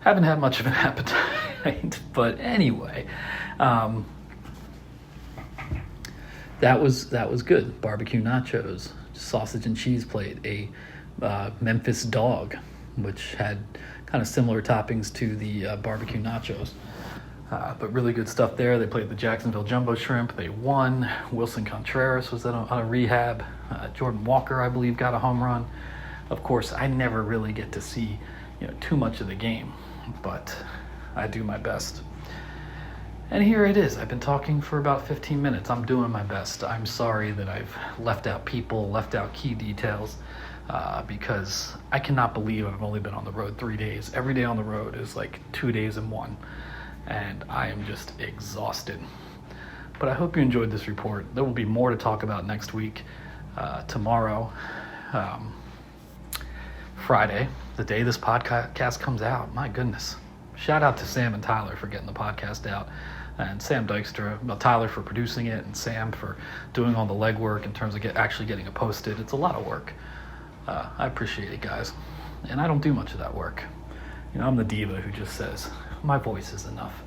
haven't had much of an appetite. But anyway, that was good. Barbecue nachos, sausage and cheese plate, a Memphis dog, which had kind of similar toppings to the barbecue nachos. But really good stuff there. They played the Jacksonville Jumbo Shrimp. They won. Wilson Contreras was on a rehab. Jordan Walker, I believe, got a home run. Of course, I never really get to see too much of the game, but I do my best. And here it is. I've been talking for about 15 minutes. I'm doing my best. I'm sorry that I've left out people, left out key details, because I cannot believe I've only been on the road 3 days. Every day on the road is like 2 days in one, and I am just exhausted. But I hope you enjoyed this report. There will be more to talk about next week. Tomorrow, Friday, the day this podcast comes out. My goodness. Shout out to Sam and Tyler for getting the podcast out, and Sam Dykstra, Tyler for producing it, and Sam for doing all the legwork in terms of actually getting it posted. It's a lot of work. I appreciate it, guys. And I don't do much of that work. I'm the diva who just says, my voice is enough.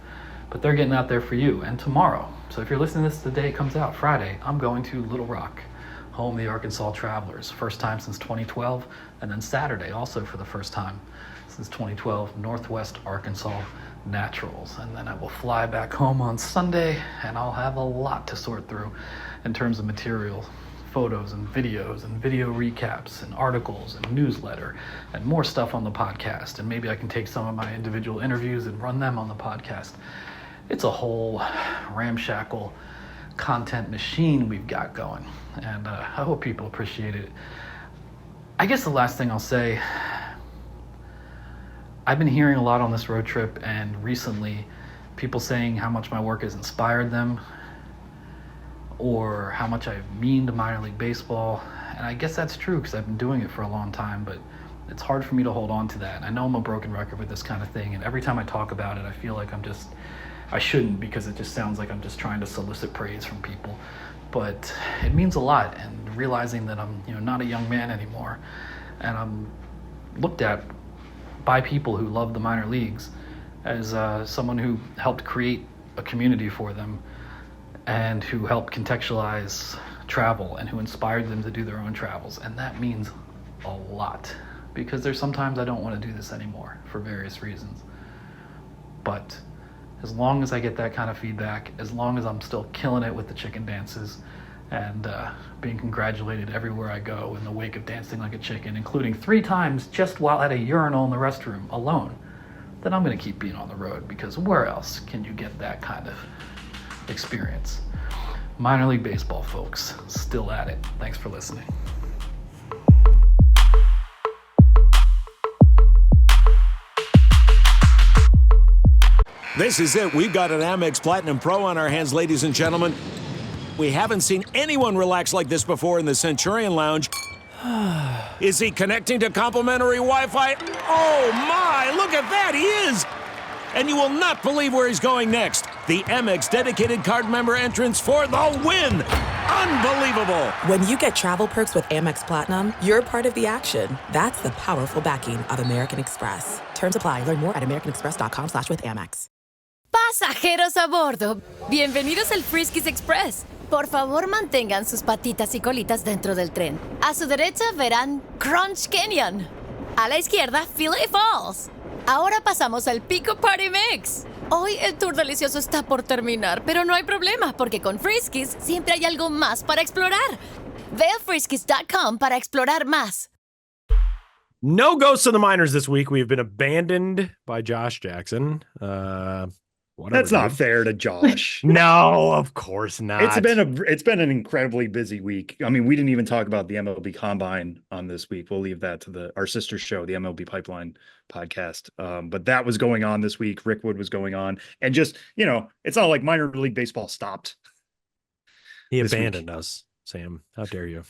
But they're getting out there for you. And tomorrow, so if you're listening to this the day it comes out, Friday, I'm going to Little Rock, home of the Arkansas Travelers. First time since 2012. And then Saturday, also for the first time since 2012, Northwest Arkansas Naturals. And then I will fly back home on Sunday, and I'll have a lot to sort through in terms of material. Photos and videos and video recaps and articles and newsletter and more stuff on the podcast. And maybe I can take some of my individual interviews and run them on the podcast. It's a whole ramshackle content machine we've got going. And I hope people appreciate it. I guess the last thing I'll say, I've been hearing a lot on this road trip, and recently people saying how much my work has inspired them, or how much I mean to minor league baseball. And I guess that's true because I've been doing it for a long time, but it's hard for me to hold on to that. And I know I'm a broken record with this kind of thing, and every time I talk about it, I feel like I shouldn't, because it just sounds like I'm just trying to solicit praise from people. But it means a lot, and realizing that I'm not a young man anymore, and I'm looked at by people who love the minor leagues as someone who helped create a community for them, and who helped contextualize travel, and who inspired them to do their own travels. And that means a lot, because there's sometimes I don't want to do this anymore for various reasons. But as long as I get that kind of feedback, as long as I'm still killing it with the chicken dances and being congratulated everywhere I go in the wake of dancing like a chicken, including 3 times just while at a urinal in the restroom alone, then I'm going to keep being on the road, because where else can you get that kind of experience? Minor league baseball, folks, still at it. Thanks for listening. This is it. We've got an Amex Platinum Pro on our hands, ladies and gentlemen. We haven't seen anyone relax like this before in the Centurion Lounge. Is he connecting to complimentary Wi-Fi? Oh my, look at that, he is! And you will not believe where he's going next. The Amex dedicated card member entrance for the win. Unbelievable. When you get travel perks with Amex Platinum, you're part of the action. That's the powerful backing of American Express. Terms apply. Learn more at americanexpress.com/withAmex. Pasajeros a bordo, bienvenidos al Friskies Express. Por favor, mantengan sus patitas y colitas dentro del tren. A su derecha verán Crunch Canyon. A la izquierda, Philly Falls. Ahora pasamos al Pico Party Mix. Hoy el tour delicioso está por terminar, pero no hay problema, porque con Friskies siempre hay algo más para explorar. Ve a friskies.com para explorar más. No ghosts of the minors this week. We've been abandoned by Josh Jackson. Whatever, That's not fair to Josh. No, of course not. It's been an incredibly busy week. I mean, we didn't even talk about the MLB Combine on this week. We'll leave that to our sister show, the MLB Pipeline podcast. But that was going on this week. Rickwood was going on, and just it's not like minor league baseball stopped. He abandoned us, Sam. How dare you?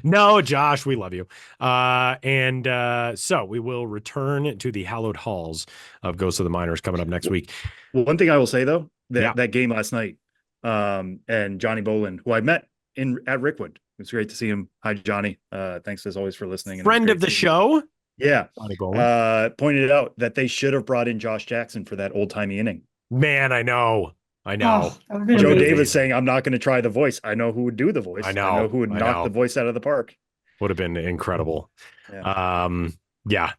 No, Josh, we love you. So we will return to the hallowed halls of Ghosts of the Minors coming up next week. Well, one thing I will say though, that game last night, and Johnny Bolin, who I met at Rickwood, it was great to see him. Hi, Johnny. Thanks as always for listening. Friend of the show. Yeah. Johnny Bolin. Pointed out that they should have brought in Josh Jackson for that old timey inning. Man, I know. Oh, Joe Davis saying, I'm not going to try the voice. I know who would do the voice. I know who would knock the voice out of the park. Would have been incredible. Yeah.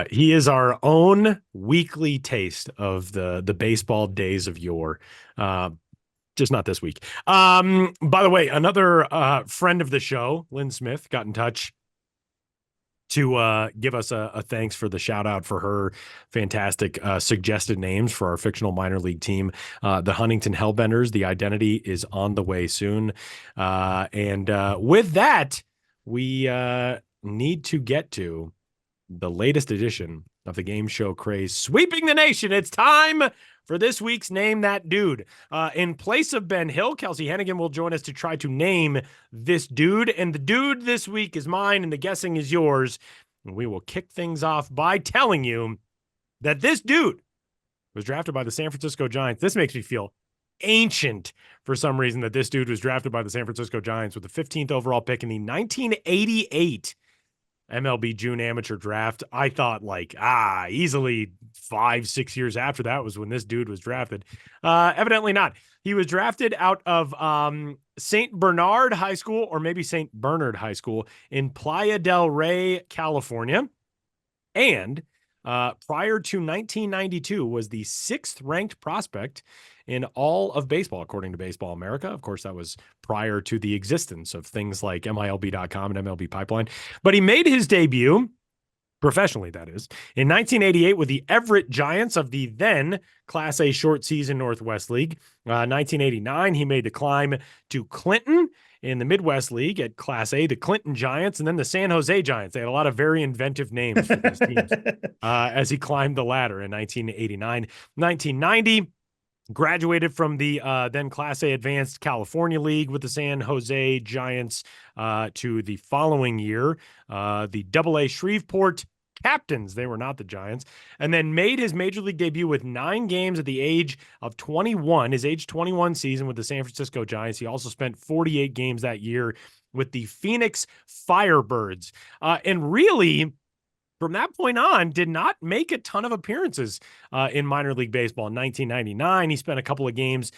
He is our own weekly taste of the baseball days of yore. Just not this week. By the way, another friend of the show, Lynn Smith, got in touch to give us a thanks for the shout out for her fantastic suggested names for our fictional minor league team, the Huntington Hellbenders. The identity is on the way soon. And with that, we need to get to the latest edition of the game show craze sweeping the nation. It's time for this week's Name That Dude. In place of Ben Hill, Kelsie Heneghan will join us to try to name this dude. And the dude this week is mine, and the guessing is yours. And we will kick things off by telling you that this dude was drafted by the San Francisco Giants. This makes me feel ancient for some reason that this dude was drafted by the San Francisco Giants with the 15th overall pick in the 1988 MLB June Amateur Draft. I thought easily 5-6 years after that was when this dude was drafted. Evidently not. He was drafted out of St. Bernard High School, or maybe St. Bernard High School in Playa del Rey, California. And prior to 1992 was the 6th ranked prospect in all of baseball, according to Baseball America. Of course, that was prior to the existence of things like MiLB.com and MLB Pipeline. But he made his debut, professionally that is, in 1988 with the Everett Giants of the then Class A short season Northwest League. 1989, he made the climb to Clinton in the Midwest League at Class A, the Clinton Giants, and then the San Jose Giants. They had a lot of very inventive names for these teams as he climbed the ladder in 1989. 1990, graduated from the then Class A Advanced California League with the San Jose Giants to the following year, the AA Shreveport Captains. They were not the Giants. And then made his major league debut with 9 games at the age of 21, his age 21 season with the San Francisco Giants. He also spent 48 games that year with the Phoenix Firebirds. And really, from that point on, did not make a ton of appearances in minor league baseball. In 1999, he spent a couple of games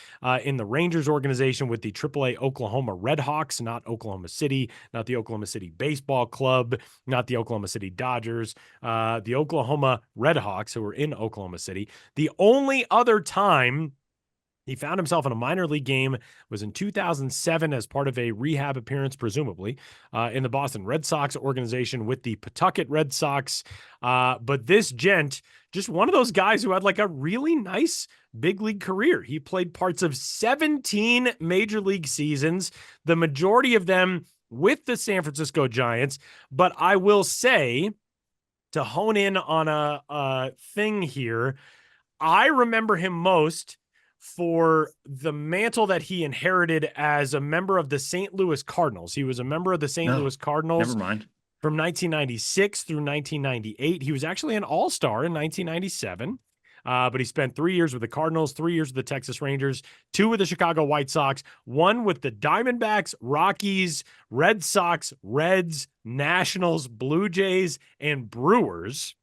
in the Rangers organization with the AAA Oklahoma Redhawks, not Oklahoma City, not the Oklahoma City Baseball Club, not the Oklahoma City Dodgers, the Oklahoma Redhawks, who were in Oklahoma City. The only other time he found himself in a minor league game was in 2007 as part of a rehab appearance, presumably, in the Boston Red Sox organization with the Pawtucket Red Sox. But this gent, just one of those guys who had a really nice big league career. He played parts of 17 major league seasons, the majority of them with the San Francisco Giants. But I will say, to hone in on a thing here, I remember him most for the mantle that he inherited as a member of the St. Louis Cardinals. He was a member of the St. Louis Cardinals. Never mind. From 1996 through 1998. He was actually an all-star in 1997, but he spent 3 years with the Cardinals, 3 years with the Texas Rangers, 2 with the Chicago White Sox, 1 with the Diamondbacks, Rockies, Red Sox, Reds, Nationals, Blue Jays, and Brewers.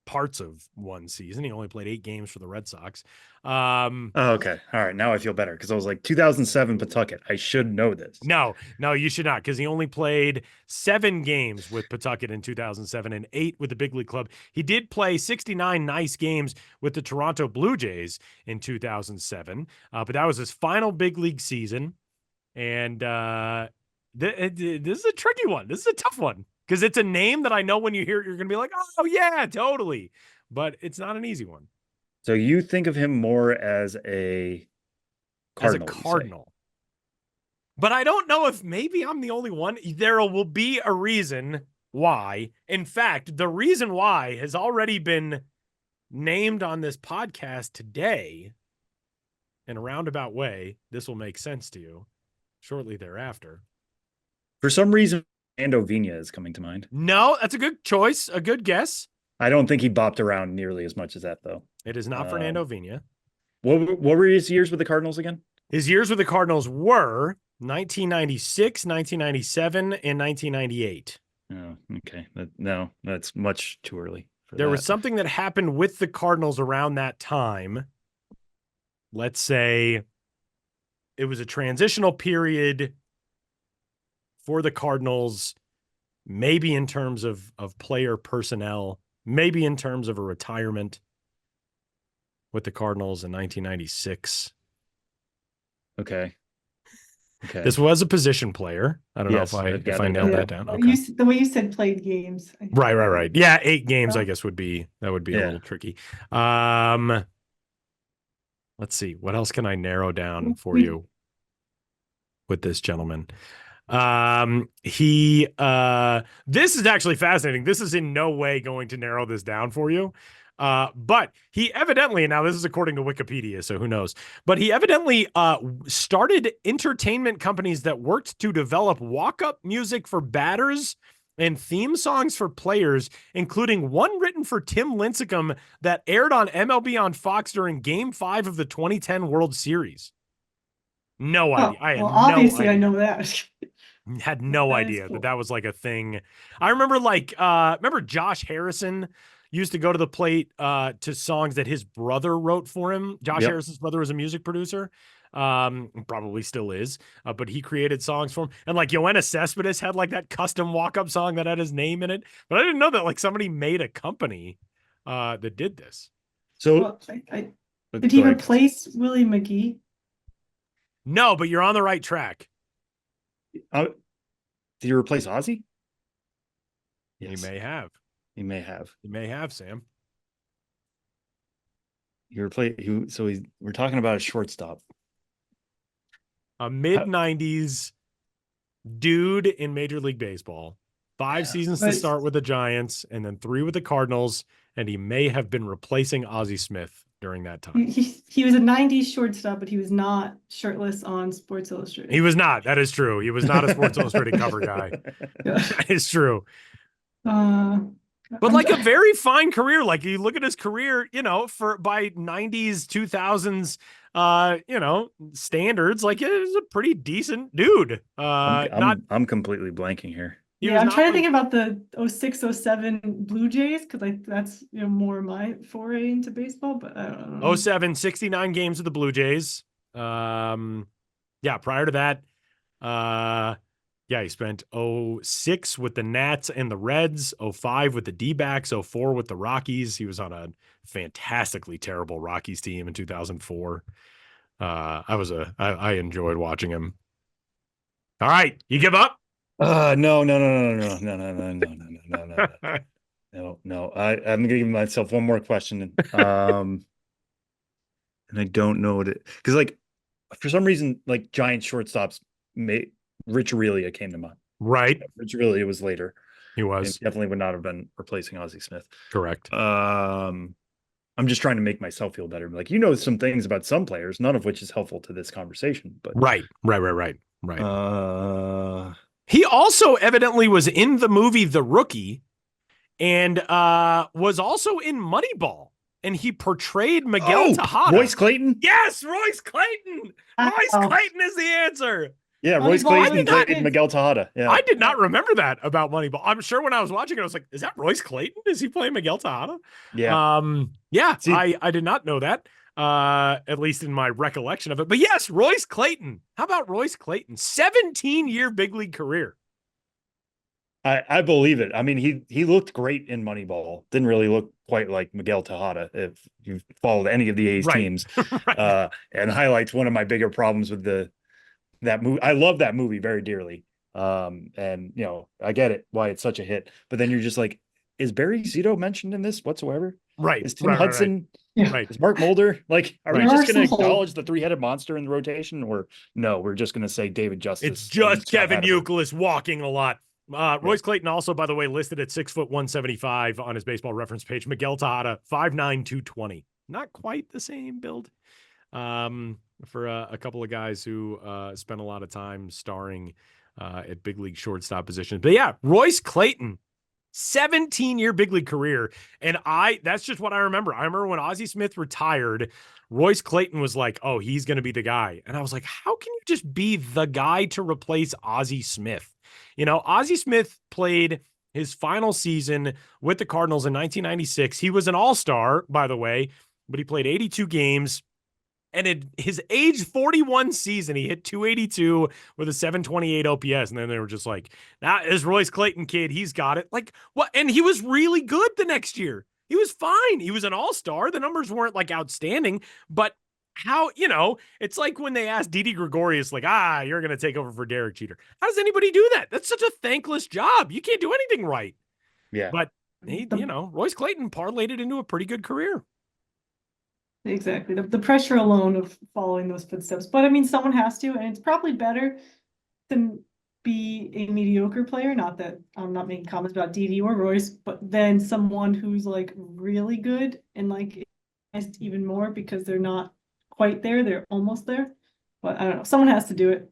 parts of one season. He only played 8 games for the Red Sox. Okay. All right. Now I feel better because I was like 2007 Pawtucket. I should know this. No, you should not, because he only played 7 games with Pawtucket in 2007 and 8 with the big league club. He did play 69 nice games with the Toronto Blue Jays in 2007, but that was his final big league season. And this is a tricky one. This is a tough one because it's a name that I know when you hear it, you're going to be like, oh, yeah, totally. But it's not an easy one. So you think of him more as a Cardinal. But I don't know if maybe I'm the only one. There will be a reason why. In fact, the reason why has already been named on this podcast today in a roundabout way. This will make sense to you shortly thereafter. For some reason, Fernando Vina is coming to mind. No, that's a good choice. A good guess. I don't think he bopped around nearly as much as that, though. It is not Fernando Vina. What were his years with the Cardinals again? His years with the Cardinals were 1996, 1997, and 1998. Oh, okay. No, that's much too early. There was something that happened with the Cardinals around that time. Let's say it was a transitional period for the Cardinals, maybe in terms of player personnel, maybe in terms of a retirement with the Cardinals in 1996. Okay. This was a position player. I don't know if I nailed that down. Okay. The way you said played games. Right. Yeah, 8 games, I guess would be a little tricky. Let's see. What else can I narrow down for you with this gentleman? This is actually fascinating. This is in no way going to narrow this down for you. But he evidently, now this is according to Wikipedia, so who knows, but he evidently started entertainment companies that worked to develop walk-up music for batters and theme songs for players, including one written for Tim Lincecum that aired on MLB on Fox during Game 5 of the 2010 World Series. No idea. I know that. Had no idea that was like a thing. I remember remember Josh Harrison used to go to the plate to songs that his brother wrote for him. Josh Harrison's brother was a music producer. Probably still is, but he created songs for him. And like Yoenis Cespedes had like that custom walk-up song that had his name in it. But I didn't know that like somebody made a company that did this. So did he replace Willie McGee? No, but you're on the right track. Did he replace Ozzy? Yes. He may have. He may have. He may have, Sam. We're talking about a shortstop. A mid-90s dude in Major League Baseball. 5 seasons to start with the Giants and then 3 with the Cardinals, and he may have been replacing Ozzie Smith during that time. He was a 90s shortstop, but he was not shirtless on Sports Illustrated. He was not. That is true. He was not a Sports Illustrated cover guy. That is true. But like a very fine career. Like you look at his career, by 90s, 2000s, standards, like it was a pretty decent dude. I'm completely blanking here. I'm trying to think about the 06-07 Blue Jays because that's more my foray into baseball, but I don't know. 07, 69 games with the Blue Jays. Prior to that, he spent 06 with the Nats and the Reds, 05 with the D-backs, 04 with the Rockies. He was on a fantastically terrible Rockies team in 2004. I enjoyed watching him. All right, you give up? No. I'm gonna give myself one more question. And I don't know what it because for some reason giant shortstops Rich Aurelia came to mind. Right. Rich Aurelia was later. He was. He definitely would not have been replacing Ozzie Smith. Correct. I'm just trying to make myself feel better. Some things about some players, none of which is helpful to this conversation. But Right. He also evidently was in the movie The Rookie and was also in Moneyball. And he portrayed Miguel Tejada. Royce Clayton? Yes, Royce Clayton. Royce Clayton is the answer. Yeah, Royce Clayton played Miguel Tejada. Yeah, I did not remember that about Moneyball. I'm sure when I was watching it, I was like, "Is that Royce Clayton? Is he playing Miguel Tejada?" Yeah. See, I did not know that. At least in my recollection of it. But yes, Royce Clayton. How about Royce Clayton? 17-year big league career. I believe it. I mean, he looked great in Moneyball. Didn't really look quite like Miguel Tejada if you've followed any of the A's teams. Right. And highlights one of my bigger problems with that movie. I love that movie very dearly. And you know, I get it why it's such a hit. But then you're just like, is Barry Zito mentioned in this whatsoever? Right. Is Tim Hudson? Right. Is Mark Mulder? Like, are we just going to acknowledge the three-headed monster in the rotation, or no? We're just going to say David Justice. It's just Kevin Youkilis walking a lot. Royce Clayton also, by the way, listed at 6 foot 175 on his Baseball Reference page. Miguel Tejada 5'9", 220. Not quite the same build. For a couple of guys who spent a lot of time starring at big league shortstop positions. But yeah, Royce Clayton, 17-year big league career. And that's just what I remember. I remember when Ozzie Smith retired, Royce Clayton was like, oh, he's going to be the guy. And I was like, how can you just be the guy to replace Ozzie Smith? You know, Ozzie Smith played his final season with the Cardinals in 1996. He was an all-star, by the way, but he played 82 games. And in his age 41 season, he hit 282 with a 728 OPS. And then they were just like, that is Royce Clayton kid. He's got it. Like, what? And he was really good the next year. He was fine. He was an all-star. The numbers weren't like outstanding, but how, you know, it's like when they asked Didi Gregorius, like, you're going to take over for Derek Jeter. How does anybody do that? That's such a thankless job. You can't do anything right. Yeah. But Royce Clayton parlayed it into a pretty good career. Exactly. The pressure alone of following those footsteps. But I mean, someone has to, and it's probably better than be a mediocre player. Not that I'm not making comments about Didi or Royce, but then someone who's like really good and like even more because they're not quite there. They're almost there. But I don't know. Someone has to do it.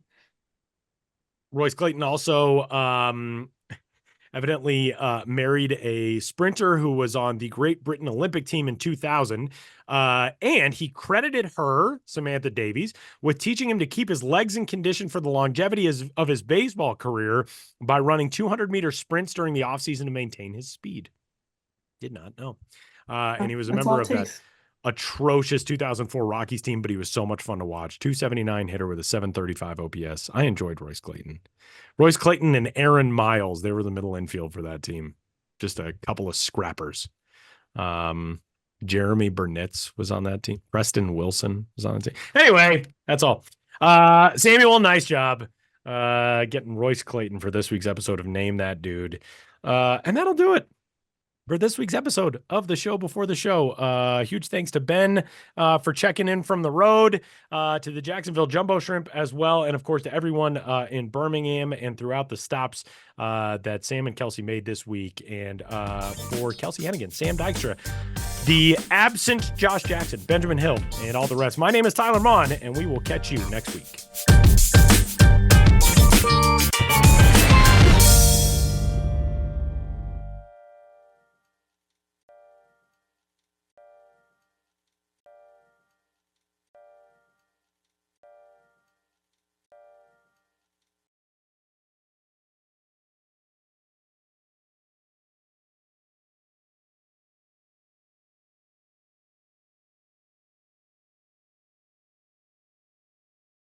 Royce Clayton also evidently married a sprinter who was on the Great Britain Olympic team in 2000. And he credited her, Samantha Davies, with teaching him to keep his legs in condition for the longevity of his baseball career by running 200-meter sprints during the offseason to maintain his speed. Did not know. And he was a member of that atrocious 2004 Rockies team, but he was so much fun to watch. 279 hitter with a 735 OPS. I enjoyed Royce Clayton. Royce Clayton and Aaron Miles, they were the middle infield for that team. Just a couple of scrappers. Jeremy Burnitz was on that team. Preston Wilson was on the team. Anyway, that's all. Samuel, nice job getting Royce Clayton for this week's episode of Name That Dude. And that'll do it for this week's episode of the show before the show. Huge thanks to Ben for checking in from the road, to the Jacksonville Jumbo Shrimp as well, and of course to everyone in Birmingham and throughout the stops that Sam and Kelsie made this week, and for Kelsie Heneghan, Sam Dykstra, the absent Josh Jackson, Benjamin Hill, and all the rest. My name is Tyler Mon, and we will catch you next week.